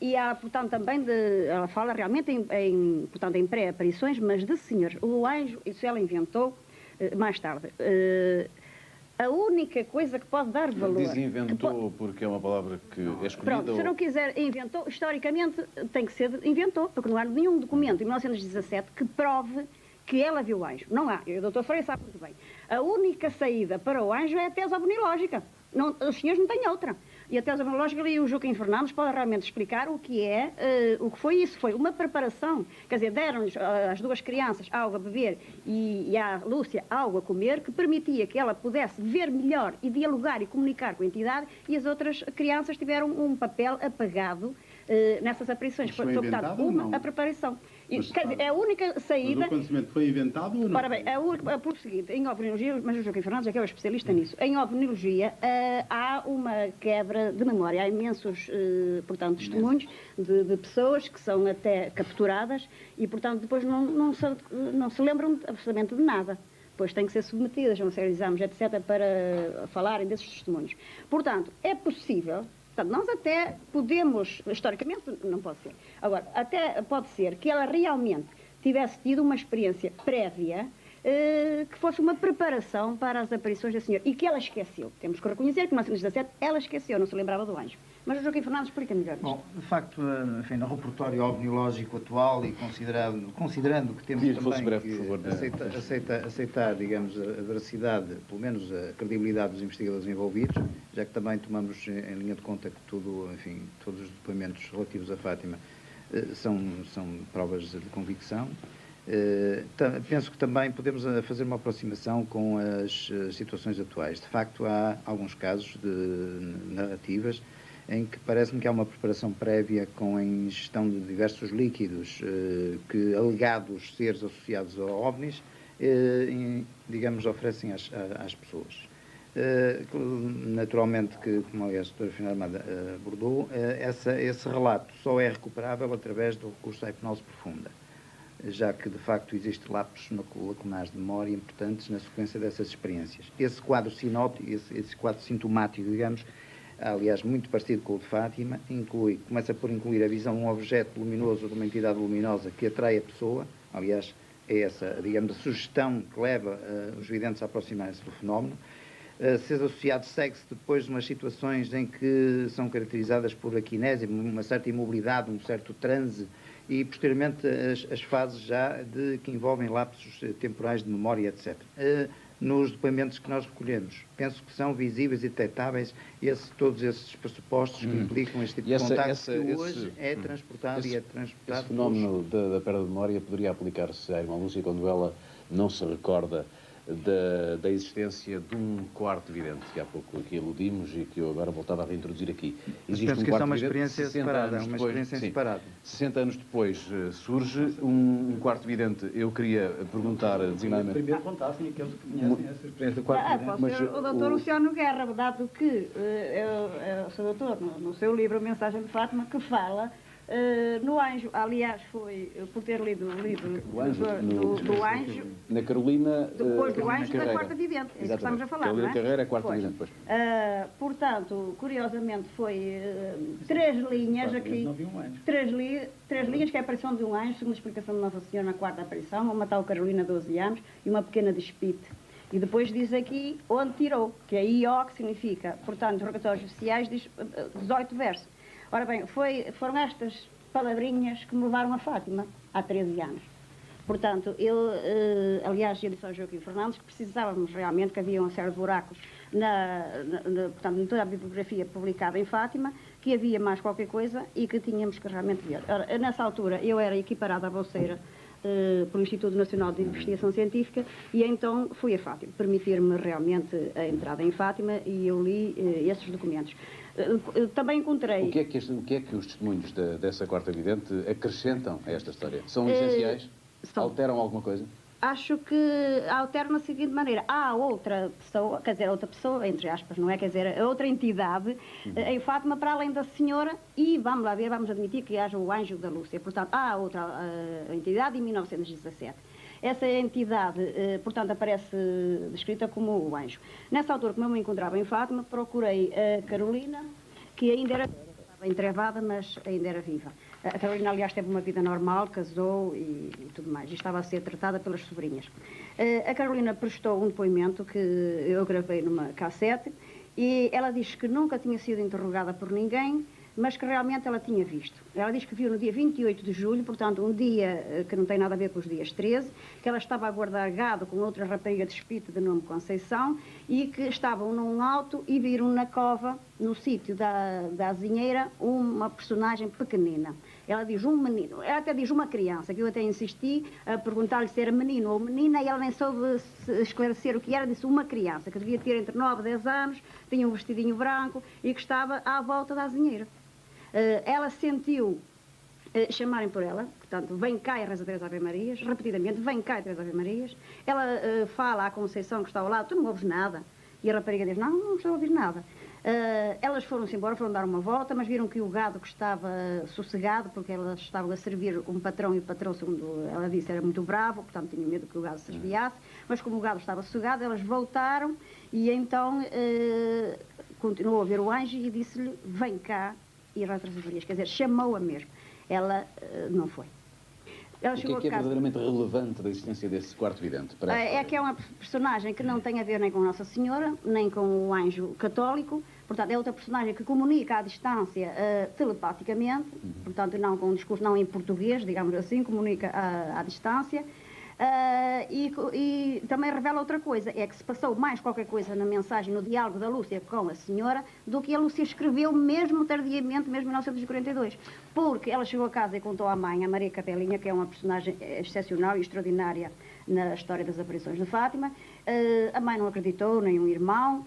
S11: E há, portanto, também ela fala realmente portanto, em pré-aparições, mas de senhores. O anjo, isso ela inventou mais tarde. A única coisa que pode dar valor...
S7: Diz inventou porque é uma palavra que é escolhida?
S11: Pronto, se não quiser inventou, historicamente tem que ser inventou, porque não há nenhum documento em 1917 que prove que ela viu o anjo. Não há. E o Dr. Freire sabe muito bem. A única saída para o anjo é a tese abonilógica. Não, os senhores não têm outra. E a tese abonilógica, e o Joaquim Fernandes pode realmente explicar o que é, o que foi isso. Foi uma preparação. Quer dizer, deram-lhes às duas crianças algo a beber e à Lúcia algo a comer, que permitia que ela pudesse ver melhor e dialogar e comunicar com a entidade, e as outras crianças tiveram um papel apagado nessas aparições.
S10: Foi portanto,
S11: a preparação. E, quer dizer, é a única saída...
S10: Mas o conhecimento foi inventado ou não?
S11: Ora bem, por seguinte, em ovniologia, mas o Joaquim Fernandes é que é o especialista nisso, em ovniologia há uma quebra de memória. Há imensos, portanto, testemunhos de pessoas que são até capturadas e, portanto, depois não se lembram absolutamente de nada. Depois têm que ser submetidas a uma série de exames, etc., para falarem desses testemunhos. Portanto, é possível... Portanto, nós até podemos, historicamente não pode ser, agora, até pode ser que ela realmente tivesse tido uma experiência prévia que fosse uma preparação para as aparições da senhora e que ela esqueceu. Temos que reconhecer que em 1917 ela esqueceu, não se lembrava do anjo. Mas o Joaquim Fernandes explica melhor.
S13: Bom, de facto, enfim, no repertório ovniológico atual e considerando que temos também
S7: breve, por favor,
S13: aceitar, digamos, a veracidade, pelo menos a credibilidade dos investigadores envolvidos, já que também tomamos em linha de conta que todos os depoimentos relativos a Fátima são provas de convicção. Penso que também podemos fazer uma aproximação com as situações atuais. De facto, há alguns casos de narrativas em que parece-me que há uma preparação prévia com a ingestão de diversos líquidos que, alegados seres associados a OVNIs, digamos, oferecem às pessoas. Naturalmente, como aliás a doutora Fina Armada abordou, esse relato só é recuperável através do recurso à hipnose profunda, já que, de facto, existem lapsos lacunares de memória importantes na sequência dessas experiências. Esse quadro sinótico, esse quadro sintomático, digamos, aliás, muito parecido com o de Fátima, começa por incluir a visão de um objeto luminoso ou de uma entidade luminosa que atrai a pessoa. Aliás, é essa, digamos, a sugestão que leva os videntes a aproximarem-se do fenómeno. Ser associado segue-se depois de umas situações em que são caracterizadas por aquinésia, uma certa imobilidade, um certo transe, e posteriormente as fases já que envolvem lapsos temporais de memória, etc. Nos depoimentos que nós recolhemos, penso que são visíveis e detectáveis todos esses pressupostos que implicam este tipo de contacto que hoje é transportado e é transportado.
S7: Esse fenómeno da perda de memória poderia aplicar-se à irmã Lúcia quando ela não se recorda da existência de um quarto vidente, que há pouco aqui aludimos e que eu agora voltava a reintroduzir aqui.
S13: Existe penso que isso é uma experiência separada, uma experiência separada.
S7: 60 anos depois surge um quarto vidente. Eu queria perguntar designadamente...
S12: Primeiro contassem aqueles que conhecem essa experiência do quarto vidente.
S11: Pode ser o doutor Luciano Guerra, dado que o seu doutor, no seu livro A Mensagem de Fátima, que fala no Anjo. Aliás, foi por ter lido o livro do Anjo.
S7: Na Carolina.
S11: Depois do Anjo da Quarta Vidente. É isso que estamos a falar.
S7: Carolina Carreira é a Quarta Vidente, depois.
S11: Portanto, curiosamente, foi 3 linhas aqui.
S12: Não vi um anjo.
S11: 3 linhas que é a aparição de um anjo, segundo a explicação de Nossa Senhora na quarta aparição, uma tal Carolina, 12 anos, e uma pequena despite. E depois diz aqui onde tirou, que é IO, que significa, portanto, nos rogatórios oficiais, diz 18 versos. Ora bem, foram estas palavrinhas que me levaram a Fátima, há 13 anos. Portanto, aliás, eu disse ao Joaquim Fernandes que precisávamos realmente, que havia um série de buracos portanto, em toda a bibliografia publicada em Fátima, que havia mais qualquer coisa e que tínhamos que realmente ver. Ora, nessa altura, eu era equiparada à bolseira pelo Instituto Nacional de Investigação Científica e então fui a Fátima, permitir-me realmente a entrada em Fátima e eu li esses documentos. Também encontrei...
S7: O que é que os testemunhos dessa quarta vidente acrescentam a esta história? São essenciais? Alteram alguma coisa?
S11: Acho que alteram da seguinte maneira. Há outra pessoa, quer dizer, outra pessoa, entre aspas, não é? Quer dizer, outra entidade em Fátima para além da senhora e, vamos lá ver, vamos admitir que haja o Anjo da Lúcia. Portanto, há outra entidade em 1917. Essa entidade, portanto, aparece descrita como o anjo. Nessa altura, como eu me encontrava em Fátima, procurei a Carolina, que ainda era Entrevada, mas ainda era viva. A Carolina, aliás, teve uma vida normal, casou e tudo mais, e estava a ser tratada pelas sobrinhas. A Carolina prestou um depoimento que eu gravei numa cassete, e ela diz que nunca tinha sido interrogada por ninguém, mas que realmente ela tinha visto. Ela diz que viu no dia 28 de julho, portanto, um dia que não tem nada a ver com os dias 13, que ela estava a guardar gado com outra rapariga de Espírito de nome Conceição, e que estavam num alto e viram na cova, no sítio da azinheira, uma personagem pequenina. Ela diz um menino, ela até diz uma criança, que eu até insisti a perguntar-lhe se era menino ou menina, e ela nem soube esclarecer o que era, disse uma criança, que devia ter entre 9 e 10 anos, tinha um vestidinho branco e que estava à volta da azinheira. Ela sentiu chamarem por ela, portanto, vem cá e reza 3 Ave Marias, repetidamente, vem cá e 3 Ave Marias. Ela fala à Conceição que está ao lado, tu não ouves nada. E a rapariga diz, não estou a ouvir nada. Elas foram-se embora, foram dar uma volta, mas viram que o gado que estava sossegado, porque elas estavam a servir um patrão, e o patrão, segundo ela disse, era muito bravo, portanto tinha medo que o gado se desviasse, mas como o gado estava sossegado, elas voltaram e então continuou a ver o anjo e disse-lhe, vem cá e reza 3 Ave Marias, quer dizer, chamou-a mesmo. Ela não foi. Ela
S7: o que é verdadeiramente relevante da existência desse quarto vidente?
S11: É que é uma personagem que não tem a ver nem com Nossa Senhora, nem com o anjo católico, portanto é outra personagem que comunica à distância telepaticamente, portanto não com um discurso, não em português, digamos assim, comunica à distância. E também revela outra coisa, é que se passou mais qualquer coisa na mensagem, no diálogo da Lúcia com a senhora, do que a Lúcia escreveu mesmo tardiamente, mesmo em 1942. Porque ela chegou a casa e contou à mãe, a Maria Capelinha, que é uma personagem excepcional e extraordinária na história das aparições de Fátima. A mãe não acreditou, nem o irmão,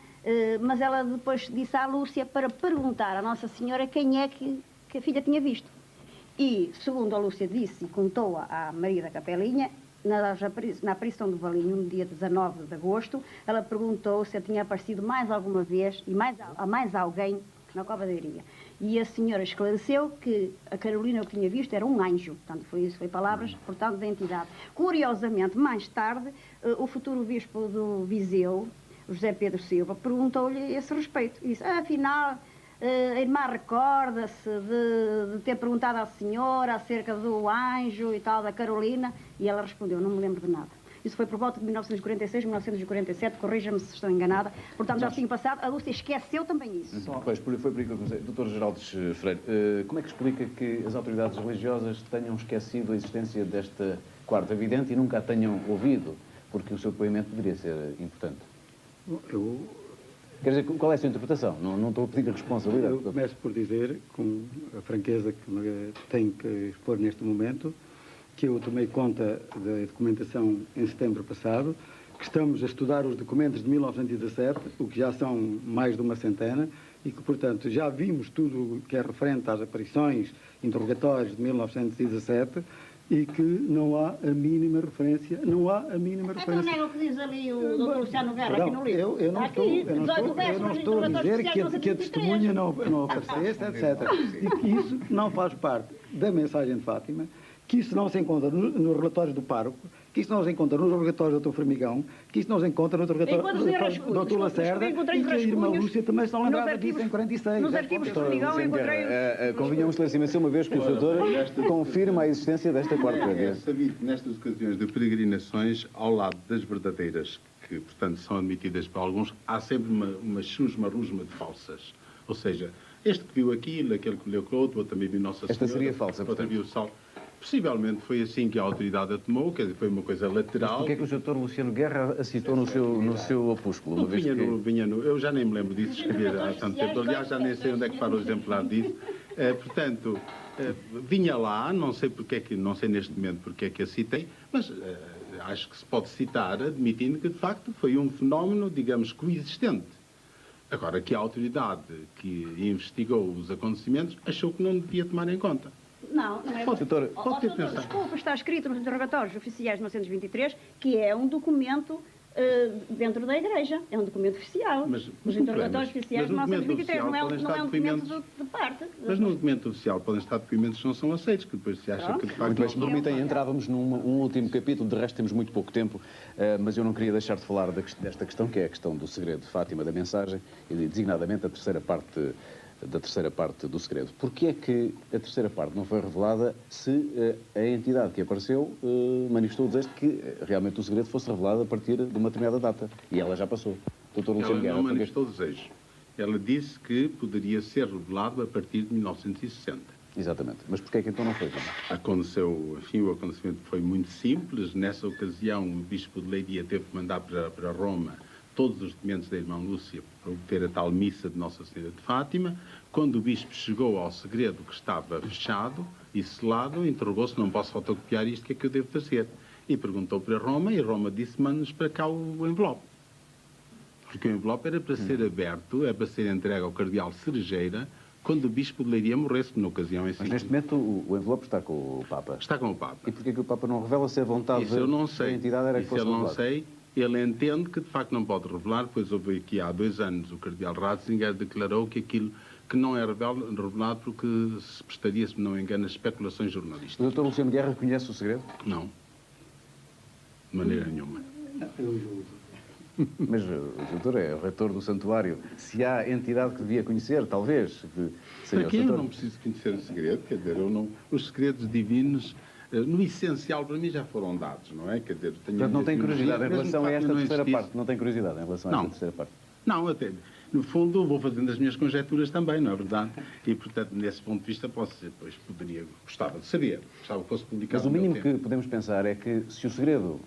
S11: mas ela depois disse à Lúcia para perguntar à Nossa Senhora quem é que a filha tinha visto. E, segundo a Lúcia disse e contou à Maria da Capelinha, na aparição do Valinho, no dia 19 de agosto, ela perguntou se tinha aparecido mais alguma vez e mais alguém na Cova da Iria. E a senhora esclareceu que a Carolina o que tinha visto era um anjo. Portanto, foi palavras, portanto, da entidade. Curiosamente, mais tarde, o futuro bispo do Viseu, José Pedro Silva, perguntou-lhe esse respeito. E disse, afinal, a irmã recorda-se de ter perguntado à senhora acerca do anjo e tal, da Carolina, e ela respondeu, não me lembro de nada. Isso foi por volta de 1946, 1947, corrija-me se estou enganada, portanto já tinha passado, a Lúcia esqueceu também isso.
S7: Pois, foi por aí que eu comecei. Dr. Geraldes Freire, como é que explica que as autoridades religiosas tenham esquecido a existência desta quarta vidente e nunca a tenham ouvido? Porque o seu depoimento poderia ser importante. Quer dizer, qual é a sua interpretação? Não estou a pedir a responsabilidade.
S12: Eu começo por dizer, com a franqueza que me tenho que expor neste momento, que eu tomei conta da documentação em setembro passado, que estamos a estudar os documentos de 1917, o que já são mais de uma centena, e que, portanto, já vimos tudo o que é referente às aparições, interrogatórios de 1917, e que não há a mínima referência,
S1: Então não é o que diz ali o Dr. Luciano Guerra aqui no livro?
S12: Eu não estou a dizer que a testemunha não aparecesse, etc. E que isso não faz parte da mensagem de Fátima, que isso não se encontra nos relatórios do pároco, que isso não se encontra nos relatórios do Dr. Formigão, que isso não se encontra no relatório do Dr. Lacerda, e que a irmã Lúcia também estão lembradas disso em 46.
S1: Nos arquivos do Formigão encontrei...
S7: Convinha um esclarecimento uma vez que o doutor confirma a existência desta quarta vez.
S10: É sabido que nestas ocasiões de peregrinações, ao lado das verdadeiras, que portanto são admitidas por alguns, há sempre uma chusma-rusma de falsas. Ou seja, este que viu aquilo, aquele que leu com o outro também viu Nossa Senhora.
S7: Esta seria falsa,
S10: outra viu o Sol. Possivelmente foi assim que a autoridade a tomou, quer dizer, foi uma coisa lateral.
S7: Mas porquê é que o Dr. Luciano Guerra a citou no seu opúsculo?
S10: Eu já nem me lembro disso, escrever há tanto tempo. Aliás, já nem sei onde é que para o exemplar disso. Portanto, vinha lá, não sei neste momento porque é que a citei, mas acho que se pode citar, admitindo que, de facto, foi um fenómeno, digamos, coexistente. Agora, que a autoridade que investigou os acontecimentos achou que não devia tomar em conta.
S11: Não é.
S10: Pode ter pensado.
S11: Desculpa, está escrito nos interrogatórios oficiais de 1923 que é um documento dentro da Igreja. É um documento oficial. Os interrogatórios oficiais de 1923 não é um documento de parte.
S10: Mas no documento oficial podem estar documentos que não são aceitos, que depois se acha que de facto...
S7: Muito bem, se me permitem, entrávamos num último capítulo, de resto temos muito pouco tempo, mas eu não queria deixar de falar desta questão, que é a questão do segredo de Fátima, da mensagem, e designadamente a terceira parte da terceira parte do segredo. Porquê é que a terceira parte não foi revelada se a entidade que apareceu manifestou o desejo de que realmente o segredo fosse revelado a partir de uma determinada data? E ela já passou. Doutor Luciano Guerra,
S10: ela não manifestou desejo. Ela disse que poderia ser revelado a partir de 1960.
S7: Exatamente. Mas porquê é que então não foi?
S10: Aconteceu, enfim, o acontecimento foi muito simples. Nessa ocasião, o Bispo de Leiria teve que mandar para Roma todos os documentos da irmã Lúcia para obter a tal missa de Nossa Senhora de Fátima. Quando o Bispo chegou ao segredo que estava fechado e selado, interrogou-se: não posso fotocopiar isto, o que é que eu devo fazer? E perguntou para Roma, e Roma disse: mande-nos para cá o envelope. Porque o envelope era para ser aberto, é para ser entregue ao cardeal Cerejeira, quando o Bispo de Leiria morresse, na ocasião em si.
S7: Mas neste momento o envelope está com o Papa.
S10: Está com o Papa.
S7: E porquê que o Papa não revela se a vontade
S10: Isso eu não sei.
S7: da entidade era que fosse
S10: eu não
S7: revelado?
S10: sei. Ele entende que de facto não pode revelar, pois houve aqui há 2 anos o cardeal Ratzinger declarou que aquilo que não é revelado porque se prestaria, se não me engano, a especulações jornalísticas.
S7: O Dr. Luciano Guerra reconhece o segredo?
S10: Não. De maneira nenhuma.
S7: Mas o doutor é o reitor do santuário. Se há entidade que devia conhecer, talvez.
S10: Para quem eu não preciso conhecer o segredo, quer dizer, os segredos divinos, no essencial, para mim já foram dados, não é? Quer dizer,
S7: portanto, não tem curiosidade em relação a esta terceira parte? Não tem curiosidade em relação a esta terceira parte?
S10: Não, até. No fundo, vou fazendo as minhas conjecturas também, não é verdade? E, portanto, nesse ponto de vista, gostava de saber, gostava que fosse publicado.
S7: Mas o mínimo que podemos pensar é que, se o segredo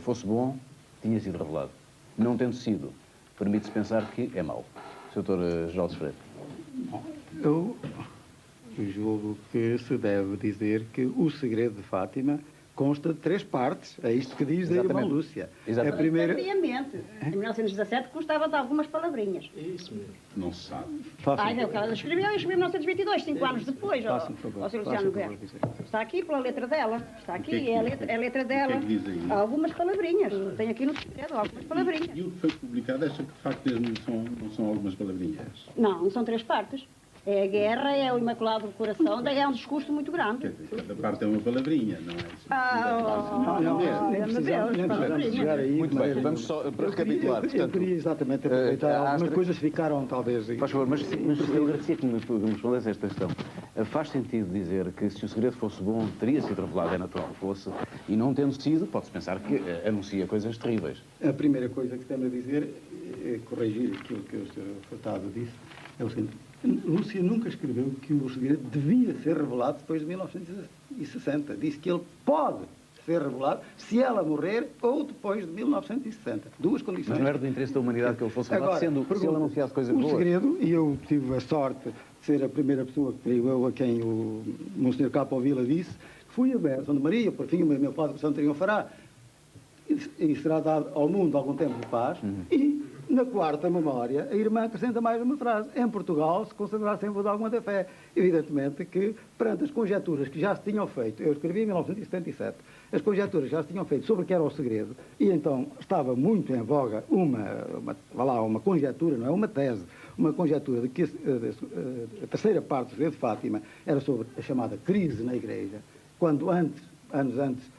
S7: fosse bom, tinha sido revelado. Não tendo sido, permite-se pensar que é mau. Sr. Geraldo Freire.
S12: Eu julgo que se deve dizer que o segredo de Fátima consta de 3 partes. É isto que diz a irmã Lúcia.
S11: Exatamente. A primeira... Obviamente. Em 1917 constava de algumas palavrinhas.
S10: Isso mesmo. Não se sabe.
S11: Não, ela escreveu em 1922, 5 anos depois, ao Sr. Luciano Guerra. Está aqui pela letra dela. Está aqui, é a letra dela.
S10: O que é que diz aí?
S11: Algumas palavrinhas. Tem aqui no segredo algumas palavrinhas.
S10: E o que foi publicado acha que de facto não são algumas palavrinhas?
S11: Não, são 3 partes. É a guerra, é o Imaculado do Coração, daí é um discurso muito grande.
S10: Quer dizer, cada parte é uma palavrinha, não é isso?
S7: Muito bem, vamos só para recapitular.
S12: Eu queria exatamente aproveitar algumas coisas que ficaram, talvez...
S7: Faz favor, mas eu agradecia que me respondesse esta questão. Faz sentido dizer que se o segredo fosse bom, teria sido revelado, é natural que fosse, e não tendo sido, pode-se pensar que anuncia coisas terríveis.
S12: A primeira coisa que temos a dizer, é corrigir aquilo que o Sr. Furtado disse, é o seguinte: Lúcia nunca escreveu que o segredo devia ser revelado depois de 1960. Disse que ele pode ser revelado se ela morrer ou depois de 1960. 2 condições.
S7: Mas não era do interesse da humanidade que ele fosse revelado, sendo se ele anunciasse coisas boas?
S12: O segredo, e eu tive a sorte de ser a primeira pessoa, creio eu, a quem o Monsenhor Capo Vila disse, que fui aberto, onde Maria, por fim, o meu Padre Santo triunfará, e será dado ao mundo algum tempo de paz, e na 4ª memória, a irmã acrescenta mais uma frase: em Portugal se considerará sempre o dogma da fé. Evidentemente que, perante as conjecturas que já se tinham feito, eu escrevi em 1977, as conjecturas que já se tinham feito sobre o que era o segredo, e então estava muito em voga uma conjectura, não é uma tese, uma conjectura de que a terceira parte do segredo de Fátima era sobre a chamada crise na Igreja, quando anos antes,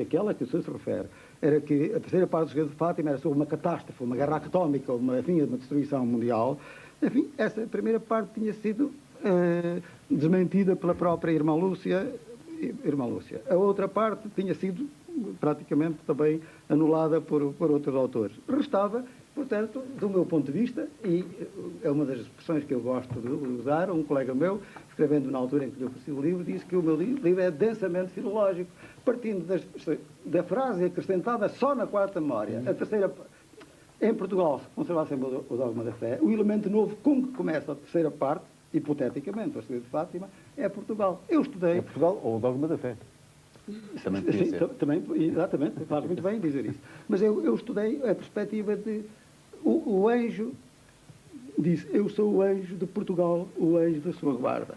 S12: aquela que o senhor se refere, era que a terceira parte do segredo de Fátima era sobre uma catástrofe, uma guerra atómica, uma destruição mundial. Enfim, essa primeira parte tinha sido desmentida pela própria irmã Lúcia. A outra parte tinha sido praticamente também anulada por outros autores. Restava, portanto, do meu ponto de vista, e é uma das expressões que eu gosto de usar, um colega meu, escrevendo na altura em que lhe ofereci o livro, disse que o meu livro é densamente filológico, partindo da frase acrescentada só na 4ª memória. A terceira, em Portugal, se conservar sempre o dogma da fé, o elemento novo com que começa a terceira parte, hipoteticamente, o segredo de Fátima, é Portugal. Eu estudei...
S7: É Portugal ou o dogma da fé? Também podia ser.
S12: Também, exatamente, faz muito bem dizer isso. Mas eu estudei a perspectiva de... O anjo disse: eu sou o anjo de Portugal, o anjo da sua guarda.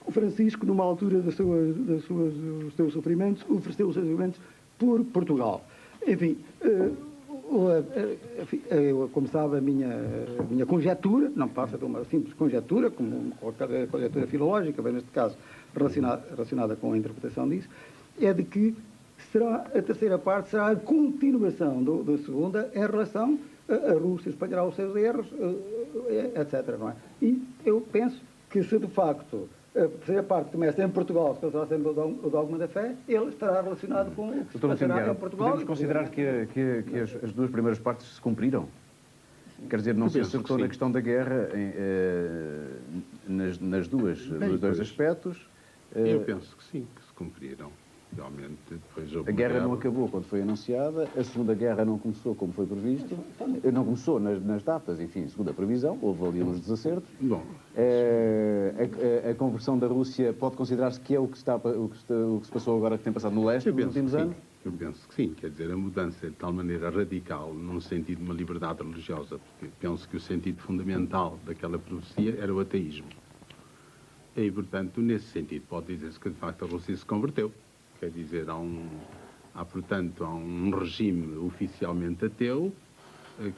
S12: O Francisco, numa altura dos seus sofrimentos, ofereceu os seus sofrimentos por Portugal. Enfim, como sabe, a minha conjectura, não passa de uma simples conjectura, como qualquer conjectura filológica, bem neste caso relacionada com a interpretação disso, é de que a terceira parte será a continuação da segunda em relação a Rússia espalhará os seus erros, etc. Não é? E eu penso que se de facto a terceira parte começa em Portugal, se será sempre o dogma da fé, ele estará relacionado com o que se passará em Portugal.
S7: Podemos considerar que as duas primeiras partes se cumpriram? Quer dizer, não se acertou na questão da guerra nos dois aspectos?
S10: Eu penso que sim, que se cumpriram. Realmente, depois houve
S7: a guerra não acabou quando foi anunciada, a Segunda Guerra não começou como foi previsto, não começou nas datas, enfim, segundo a previsão, houve ali uns desacertos.
S10: Bom,
S7: a conversão da Rússia pode considerar-se que é o que se passou agora, que tem passado no leste nos últimos anos?
S10: Eu penso que sim, quer dizer, a mudança é de tal maneira radical, num sentido de uma liberdade religiosa, porque penso que o sentido fundamental daquela profecia era o ateísmo. E, portanto, nesse sentido, pode dizer-se que, de facto, a Rússia se converteu. Quer dizer, portanto, há um regime oficialmente ateu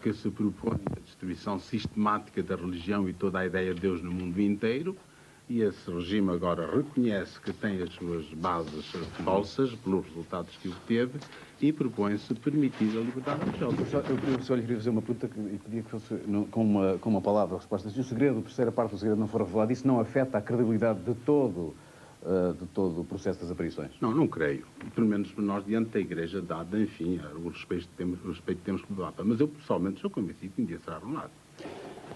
S10: que se propõe a destruição sistemática da religião e toda a ideia de Deus no mundo inteiro, e esse regime agora reconhece que tem as suas bases falsas pelos resultados que obteve e propõe-se permitir a liberdade religiosa.
S7: Eu só lhe queria fazer uma pergunta e pedia que fosse com uma palavra a resposta. Se o segredo, a terceira parte do segredo não for revelado, isso não afeta a credibilidade de todo o processo das aparições?
S10: Não creio. Pelo menos nós, diante da Igreja, dada, enfim, o respeito que temos pelo Papa. Mas eu, pessoalmente, sou convencido que um dia será revelado.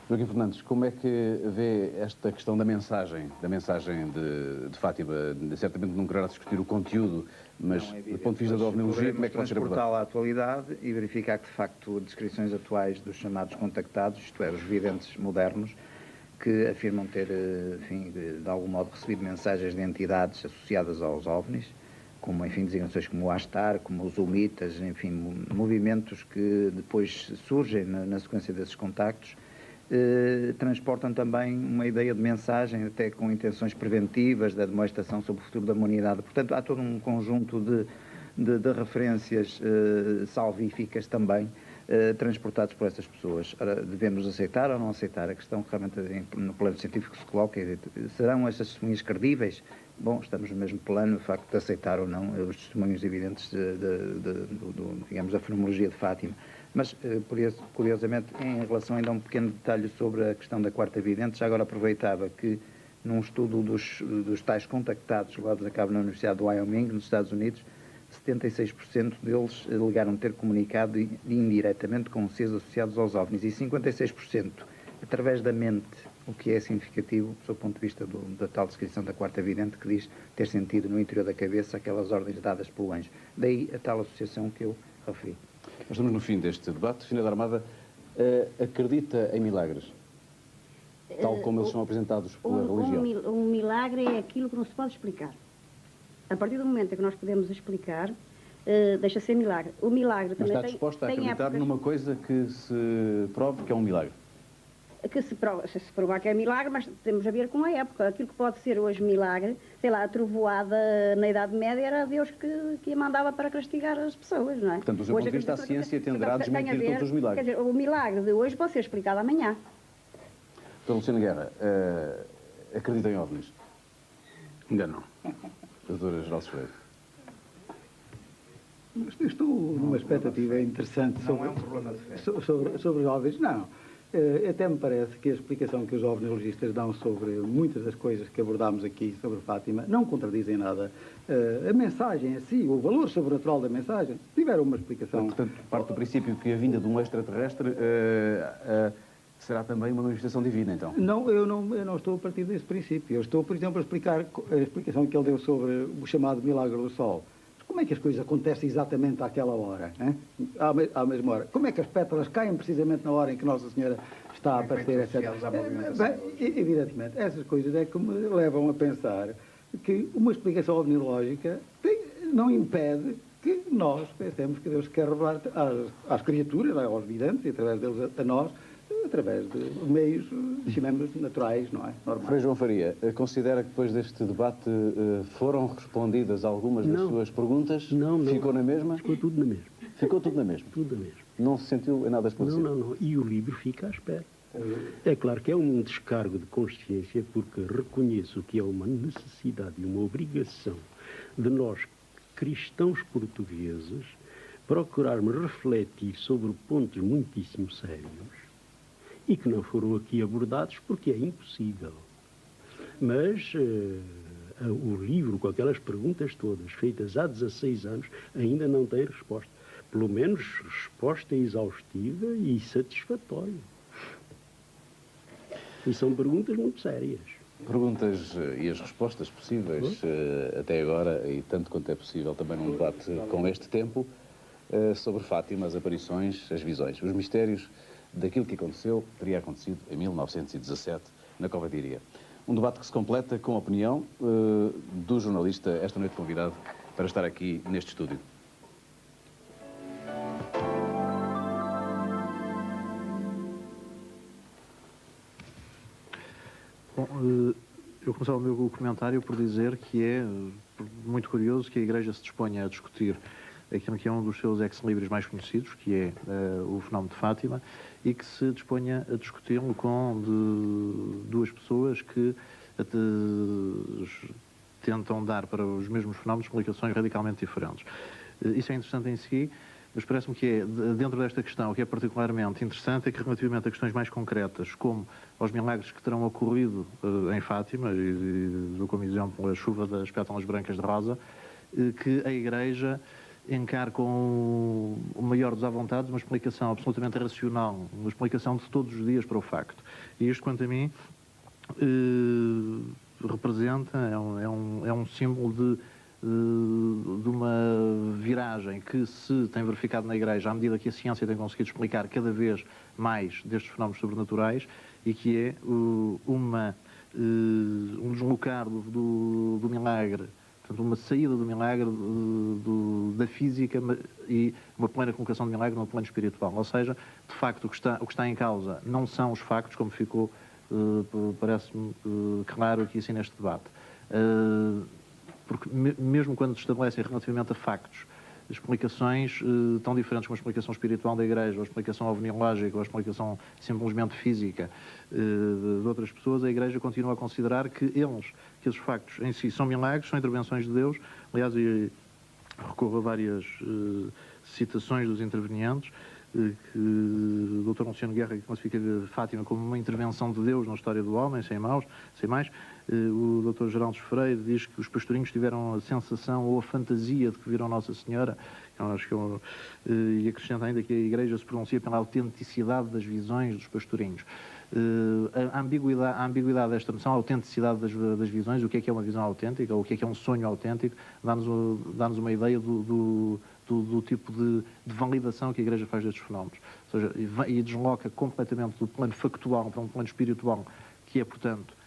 S7: Joaquim Fernandes, como é que vê esta questão da mensagem de Fátima? Certamente não quererá discutir o conteúdo, mas do ponto de vista da ovniologia, como é que pode ser abordado?
S13: Transportá-la à atualidade e verificar que, de facto, descrições atuais dos chamados contactados, isto é, os videntes modernos, que afirmam ter, enfim, de algum modo recebido mensagens de entidades associadas aos OVNIs, como, enfim, designações como o Astar, como os Humitas, enfim, movimentos que depois surgem na sequência desses contactos, transportam também uma ideia de mensagem, até com intenções preventivas, da demonstração sobre o futuro da humanidade. Portanto, há todo um conjunto de referências salvíficas também, transportados por essas pessoas. Ora, devemos aceitar ou não aceitar? A questão que realmente no plano científico se coloca é: serão estas testemunhas credíveis? Bom, estamos no mesmo plano, o facto de aceitar ou não os testemunhos evidentes digamos, da fenomenologia de Fátima. Mas, curiosamente, em relação ainda a um pequeno detalhe sobre a questão da quarta vidente, já agora aproveitava que, num estudo dos tais contactados levados a cabo na Universidade do Wyoming, nos Estados Unidos, 76% deles alegaram ter comunicado indiretamente com seres associados aos OVNIs e 56% através da mente, o que é significativo do ponto de vista da tal descrição da quarta vidente, que diz ter sentido no interior da cabeça aquelas ordens dadas pelo anjo. Daí a tal associação que eu referi.
S7: Nós estamos no fim deste debate. Sra. da Armada, acredita em milagres? Tal como eles são apresentados pela religião?
S11: Um milagre é aquilo que não se pode explicar. A partir do momento em que nós podemos explicar, deixa ser milagre. O milagre também
S7: está disposta a acreditar numa coisa que se prove que é um milagre?
S11: Que se provar que é milagre, mas temos a ver com a época. Aquilo que pode ser hoje milagre, sei lá, a trovoada na Idade Média era Deus que a mandava para castigar as pessoas, não é?
S7: Portanto, do seu ponto de vista, a ciência tenderá a desmentir todos os milagres.
S11: Quer dizer, o milagre de hoje pode ser explicado amanhã.
S7: Doutora Luciana Guerra, acredita em OVNIs?
S10: Ainda não.
S7: Doutora Geraldo Freire.
S12: Estou numa expectativa interessante sobre os OVNIs. Não. Até me parece que a explicação que os ovniologistas dão sobre muitas das coisas que abordámos aqui sobre Fátima não contradizem nada. A mensagem em si, o valor sobrenatural da mensagem, tiveram uma explicação.
S7: Portanto, parte do princípio que a vinda de um extraterrestre será também uma manifestação divina, então?
S12: Não, eu não estou a partir desse princípio. Eu estou, por exemplo, a explicar a explicação que ele deu sobre o chamado milagre do Sol. Como é que as coisas acontecem exatamente àquela hora, à mesma hora? Como é que as pétalas caem precisamente na hora em que Nossa Senhora está a aparecer, etc. Evidentemente, essas coisas é que me levam a pensar que uma explicação ovnilógica não impede que nós pensemos que Deus quer revelar às criaturas, aos videntes, e através deles a nós, através de meios, chamemos naturais, não é? Normais.
S7: Frei João Faria, considera que depois deste debate foram respondidas algumas das suas perguntas?
S8: Não.
S7: Ficou na mesma?
S8: Ficou tudo na mesma.
S7: Ficou tudo na mesma?
S8: Tudo na mesma.
S7: Não se sentiu em nada esclarecido?
S8: Não. E o livro fica à espera. É claro que é um descargo de consciência, porque reconheço que é uma necessidade e uma obrigação de nós, cristãos portugueses, procurarmos refletir sobre pontos muitíssimo sérios e que não foram aqui abordados porque é impossível. Mas o livro, com aquelas perguntas todas, feitas há 16 anos, ainda não tem resposta. Pelo menos resposta exaustiva e satisfatória. E são perguntas muito sérias.
S7: Perguntas e as respostas possíveis até agora, e tanto quanto é possível também num debate com este tempo, sobre Fátima, as aparições, as visões, os mistérios daquilo que aconteceu, teria acontecido em 1917, na Cova de Iria. Um debate que se completa com a opinião do jornalista, esta noite convidado, para estar aqui neste estúdio.
S14: Bom, eu começava o meu comentário por dizer que é muito curioso que a Igreja se disponha a discutir aquilo que é um dos seus ex-libris mais conhecidos, que é o fenómeno de Fátima, e que se disponha a discuti-lo com duas pessoas que tentam dar para os mesmos fenómenos explicações radicalmente diferentes. Isso é interessante em si, mas parece-me que é, dentro desta questão, o que é particularmente interessante é que, relativamente a questões mais concretas, como aos milagres que terão ocorrido em Fátima, e dou como exemplo a chuva das pétalas brancas de rosa, que a Igreja encar com o maior dos avontados uma explicação absolutamente racional, uma explicação de todos os dias para o facto. E isto, quanto a mim, representa, é um símbolo de uma viragem que se tem verificado na Igreja à medida que a ciência tem conseguido explicar cada vez mais destes fenómenos sobrenaturais, e que é um deslocar do milagre, portanto, uma saída do milagre da física e uma plena colocação do milagre no plano espiritual. Ou seja, de facto, o que está em causa não são os factos, como ficou, parece-me, claro aqui assim neste debate. Porque mesmo quando se estabelecem relativamente a factos, explicações tão diferentes como a explicação espiritual da Igreja, ou a explicação ovniológica, ou a explicação simplesmente física de outras pessoas, a Igreja continua a considerar que esses factos em si são milagres, são intervenções de Deus. Aliás, recorro a várias citações dos intervenientes, que o Dr. Luciano Guerra classifica Fátima como uma intervenção de Deus na história do homem, sem mais. O Dr. Geraldo Freire diz que os pastorinhos tiveram a sensação ou a fantasia de que viram Nossa Senhora. Eu acho que e acrescenta ainda que a Igreja se pronuncia pela autenticidade das visões dos pastorinhos. A ambiguidade desta noção, a autenticidade das visões, o que é uma visão autêntica, ou o que é um sonho autêntico, dá-nos uma ideia do tipo de validação que a Igreja faz destes fenómenos. Ou seja, e desloca completamente do plano factual para um plano espiritual, que é, portanto,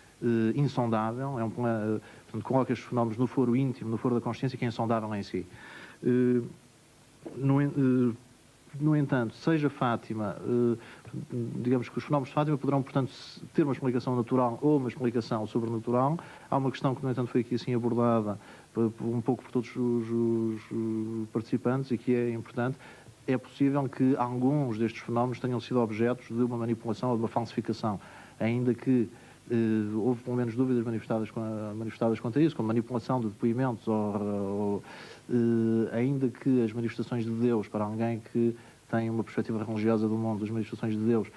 S14: insondável, portanto, coloca estes fenómenos no foro íntimo, no foro da consciência, que é insondável em si. No entanto, seja Fátima, digamos que os fenómenos de Fátima poderão, portanto, ter uma explicação natural ou uma explicação sobrenatural. Há uma questão que, no entanto, foi aqui assim abordada um pouco por todos os participantes e que é importante. É possível que alguns destes fenómenos tenham sido objetos de uma manipulação ou de uma falsificação, ainda que houve pelo menos dúvidas manifestadas quanto a isso, como manipulação de depoimentos ainda que as manifestações de Deus, para alguém que tem uma perspectiva religiosa do mundo, as manifestações de Deus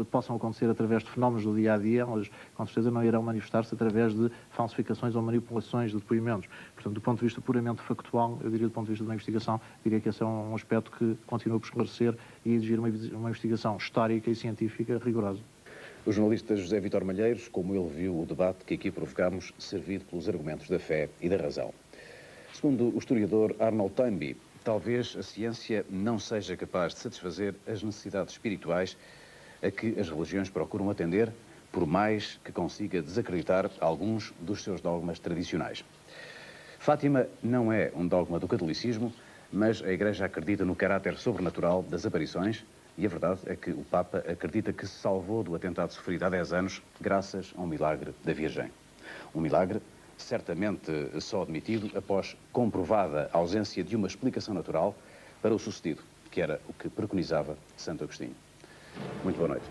S14: possam acontecer através de fenómenos do dia-a-dia, elas com certeza não irão manifestar-se através de falsificações ou manipulações de depoimentos. Portanto, do ponto de vista puramente factual, eu diria do ponto de vista da investigação, diria que esse é um aspecto que continua por esclarecer e exigir uma investigação histórica e científica rigorosa.
S7: O jornalista José Vítor Malheiros, como ele viu o debate que aqui provocamos, servido pelos argumentos da fé e da razão. Segundo o historiador Arnold Toynbee, talvez a ciência não seja capaz de satisfazer as necessidades espirituais a que as religiões procuram atender, por mais que consiga desacreditar alguns dos seus dogmas tradicionais. Fátima não é um dogma do catolicismo, mas a Igreja acredita no caráter sobrenatural das aparições, e a verdade é que o Papa acredita que se salvou do atentado sofrido há 10 anos graças a um milagre da Virgem. Um milagre certamente só admitido após comprovada a ausência de uma explicação natural para o sucedido, que era o que preconizava Santo Agostinho. Muito boa noite.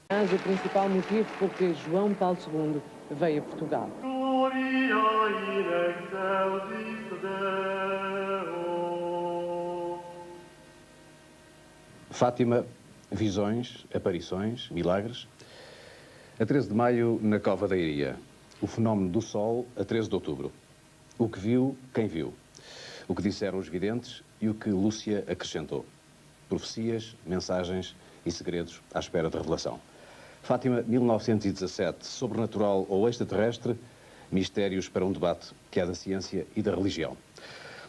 S6: Mas o principal motivo porque João Paulo II veio a Portugal.
S7: Fátima, visões, aparições, milagres. A 13 de maio, na Cova da Iria. O fenómeno do Sol, a 13 de outubro. O que viu, quem viu. O que disseram os videntes e o que Lúcia acrescentou. Profecias, mensagens e segredos à espera de revelação. Fátima, 1917, sobrenatural ou extraterrestre, mistérios para um debate que é da ciência e da religião.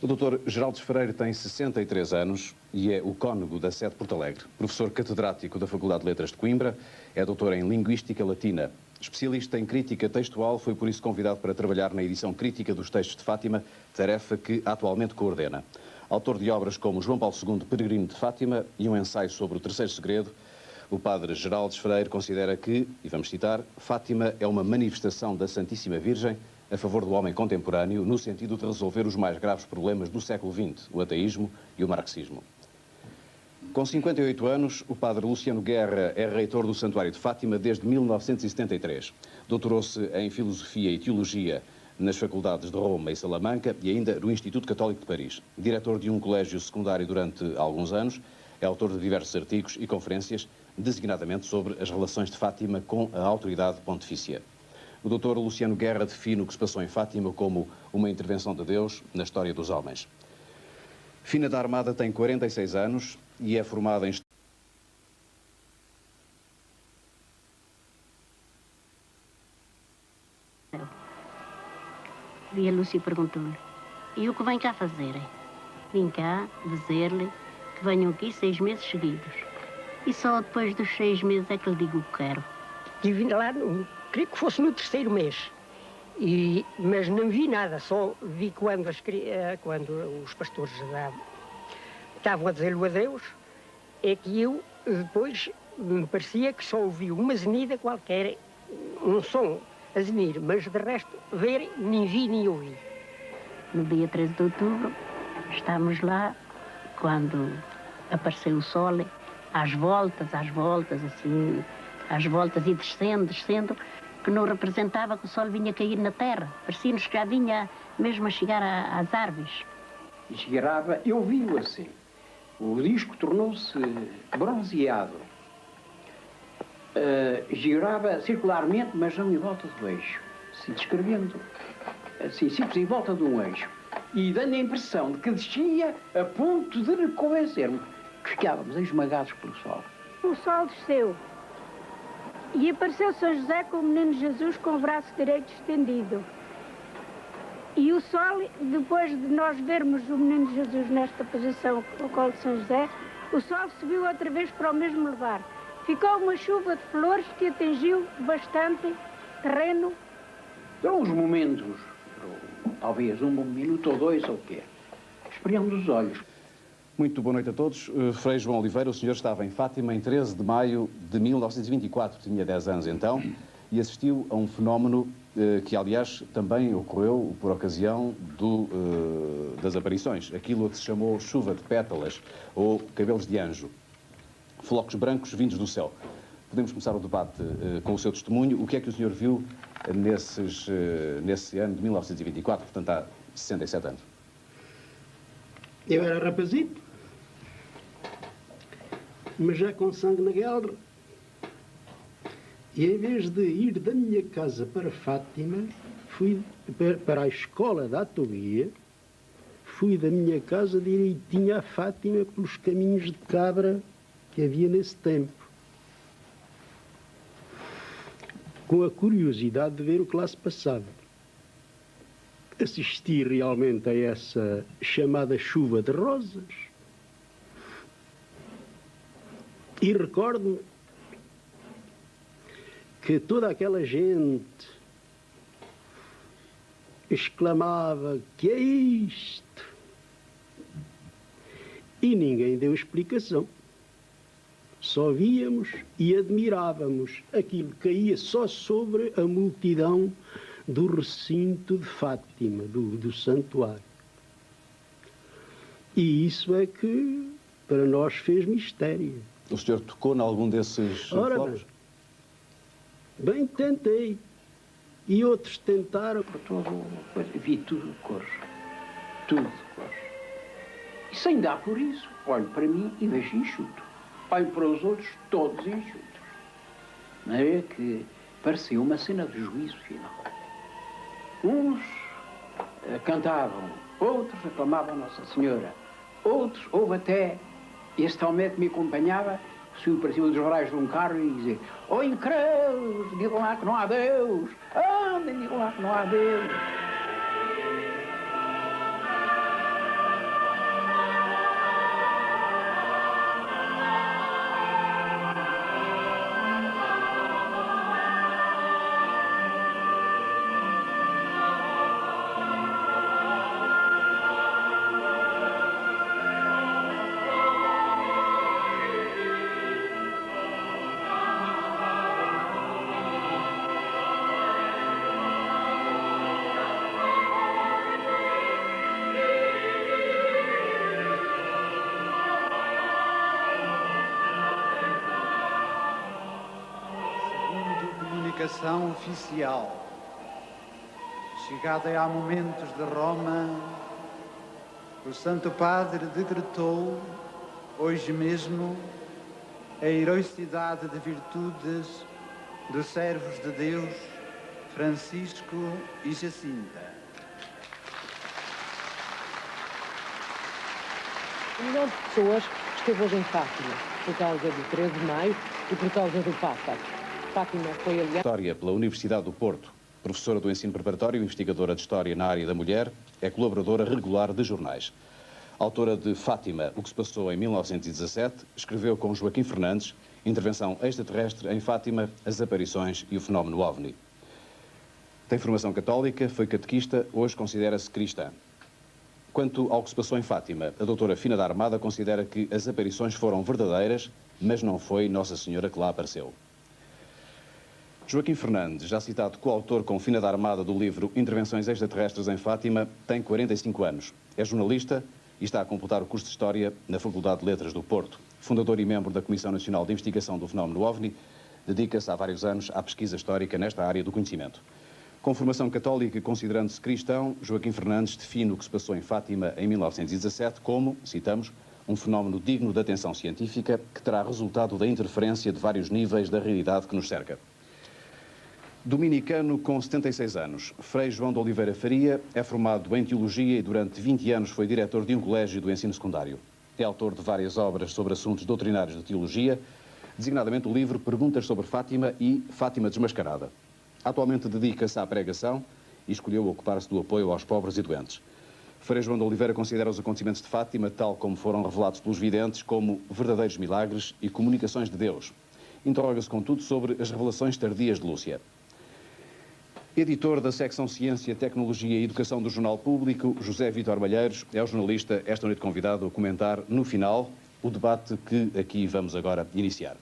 S7: O Dr. Geraldes Freire tem 63 anos e é o cônego da sede Porto Alegre, professor catedrático da Faculdade de Letras de Coimbra, é doutor em Linguística Latina, especialista em crítica textual, foi por isso convidado para trabalhar na edição crítica dos textos de Fátima, tarefa que atualmente coordena. Autor de obras como João Paulo II, Peregrino de Fátima e um ensaio sobre o terceiro segredo, o padre Geraldes Freire considera que, e vamos citar, Fátima é uma manifestação da Santíssima Virgem a favor do homem contemporâneo, no sentido de resolver os mais graves problemas do século XX, o ateísmo e o marxismo. Com 58 anos, o padre Luciano Guerra é reitor do Santuário de Fátima desde 1973. Doutorou-se em Filosofia e Teologia nas faculdades de Roma e Salamanca e ainda no Instituto Católico de Paris. Diretor de um colégio secundário durante alguns anos, é autor de diversos artigos e conferências, designadamente sobre as relações de Fátima com a autoridade pontifícia. O Dr. Luciano Guerra define o que se passou em Fátima como uma intervenção de Deus na história dos homens. Fina da Armada tem 46 anos e é formada em...
S1: E a Lúcia perguntou-lhe, e o que vem cá fazer? Vim cá dizer-lhe que venham aqui 6 meses seguidos. E só depois dos 6 meses é que lhe digo o que quero.
S2: Estive lá, queria que fosse no 3º mês, mas não vi nada, só vi quando os pastores estavam a dizer-lhe o adeus, é que eu depois me parecia que só ouvi uma zenida qualquer, um som a zenir, mas de resto ver nem vi nem ouvi.
S1: No dia 13 de outubro estávamos lá quando apareceu o sol, às voltas, assim, às voltas e descendo, que não representava que o sol vinha cair na terra. Parecia-nos que já vinha mesmo a chegar às árvores.
S3: Girava, eu vi-o assim. O disco tornou-se bronzeado. Girava circularmente, mas não em volta do eixo. Se descrevendo, assim, simples em volta de um eixo. E dando a impressão de que descia a ponto de reconvencermos que ficávamos esmagados pelo sol.
S4: O sol desceu e apareceu São José com o menino Jesus com o braço direito estendido. E o sol, depois de nós vermos o menino Jesus nesta posição ao colo de São José, o sol subiu outra vez para o mesmo lugar. Ficou uma chuva de flores que atingiu bastante terreno.
S3: São uns momentos, talvez um minuto ou dois ou o quê? Esfriamos os olhos.
S7: Muito boa noite a todos. Frei João Oliveira, o senhor estava em Fátima em 13 de maio de 1924, tinha 10 anos então, e assistiu a um fenómeno que, aliás, também ocorreu por ocasião das aparições, aquilo a que se chamou chuva de pétalas ou cabelos de anjo, flocos brancos vindos do céu. Podemos começar o debate com o seu testemunho. O que é que o senhor viu nesse ano de 1924, portanto há 67 anos?
S8: Eu era rapazito, mas já com sangue na guerra. E em vez de ir da minha casa para Fátima, fui para a escola da Atoguia, fui da minha casa direitinho a Fátima pelos caminhos de cabra que havia nesse tempo, com a curiosidade de ver o que lá se passava. Assisti realmente a essa chamada chuva de rosas e recordo-me que toda aquela gente exclamava: que é isto? E ninguém deu explicação. Só víamos e admirávamos aquilo que caía só sobre a multidão do recinto de Fátima, do santuário. E isso é que para nós fez mistério.
S7: O senhor tocou em algum desses flocos?
S8: Bem tentei. E outros tentaram.
S3: Por todo, vi tudo de cores. Tudo de cores. E sem dar por isso, olho para mim e vejo enxuto. Olho para os outros, todos enxutos. Não é que parecia uma cena de juízo final. Uns cantavam, outros aclamavam Nossa Senhora, outros, houve até, este homem que me acompanhava, subiu para cima dos varais de um carro e dizia: "Oh, incrédulos, digam lá que não há Deus! Andem, digam lá que não há Deus!"
S5: Comunicação oficial. Chegada há momentos de Roma, o Santo Padre decretou, hoje mesmo, a heroicidade de virtudes dos servos de Deus, Francisco e Jacinta.
S6: O milhão de pessoas esteve hoje em Fátima, por causa do 13 de maio e por causa do Papa. Fátima foi, aliás...
S7: História pela Universidade do Porto, professora do ensino preparatório e investigadora de História na área da mulher, é colaboradora regular de jornais. Autora de Fátima, o que se passou em 1917, escreveu com Joaquim Fernandes, Intervenção extraterrestre em Fátima, as aparições e o fenómeno OVNI. Tem formação católica, foi catequista, hoje considera-se cristã. Quanto ao que se passou em Fátima, a doutora Fina da Armada considera que as aparições foram verdadeiras, mas não foi Nossa Senhora que lá apareceu. Joaquim Fernandes, já citado coautor com Fina da Armada do livro Intervenções extraterrestres em Fátima, tem 45 anos. É jornalista e está a completar o curso de História na Faculdade de Letras do Porto. Fundador e membro da Comissão Nacional de Investigação do Fenómeno OVNI, dedica-se há vários anos à pesquisa histórica nesta área do conhecimento. Com formação católica e considerando-se cristão, Joaquim Fernandes define o que se passou em Fátima em 1917 como, citamos, um fenómeno digno de atenção científica que terá resultado da interferência de vários níveis da realidade que nos cerca. Dominicano com 76 anos, Frei João de Oliveira Faria é formado em Teologia e durante 20 anos foi diretor de um colégio do ensino secundário. É autor de várias obras sobre assuntos doutrinários de teologia, designadamente o livro Perguntas sobre Fátima e Fátima Desmascarada. Atualmente dedica-se à pregação e escolheu ocupar-se do apoio aos pobres e doentes. Frei João de Oliveira considera os acontecimentos de Fátima, tal como foram revelados pelos videntes, como verdadeiros milagres e comunicações de Deus. Interroga-se, contudo, sobre as revelações tardias de Lúcia. Editor da secção Ciência, Tecnologia e Educação do Jornal Público, José Vítor Malheiros é o jornalista esta noite convidado a comentar, no final, o debate que aqui vamos agora iniciar.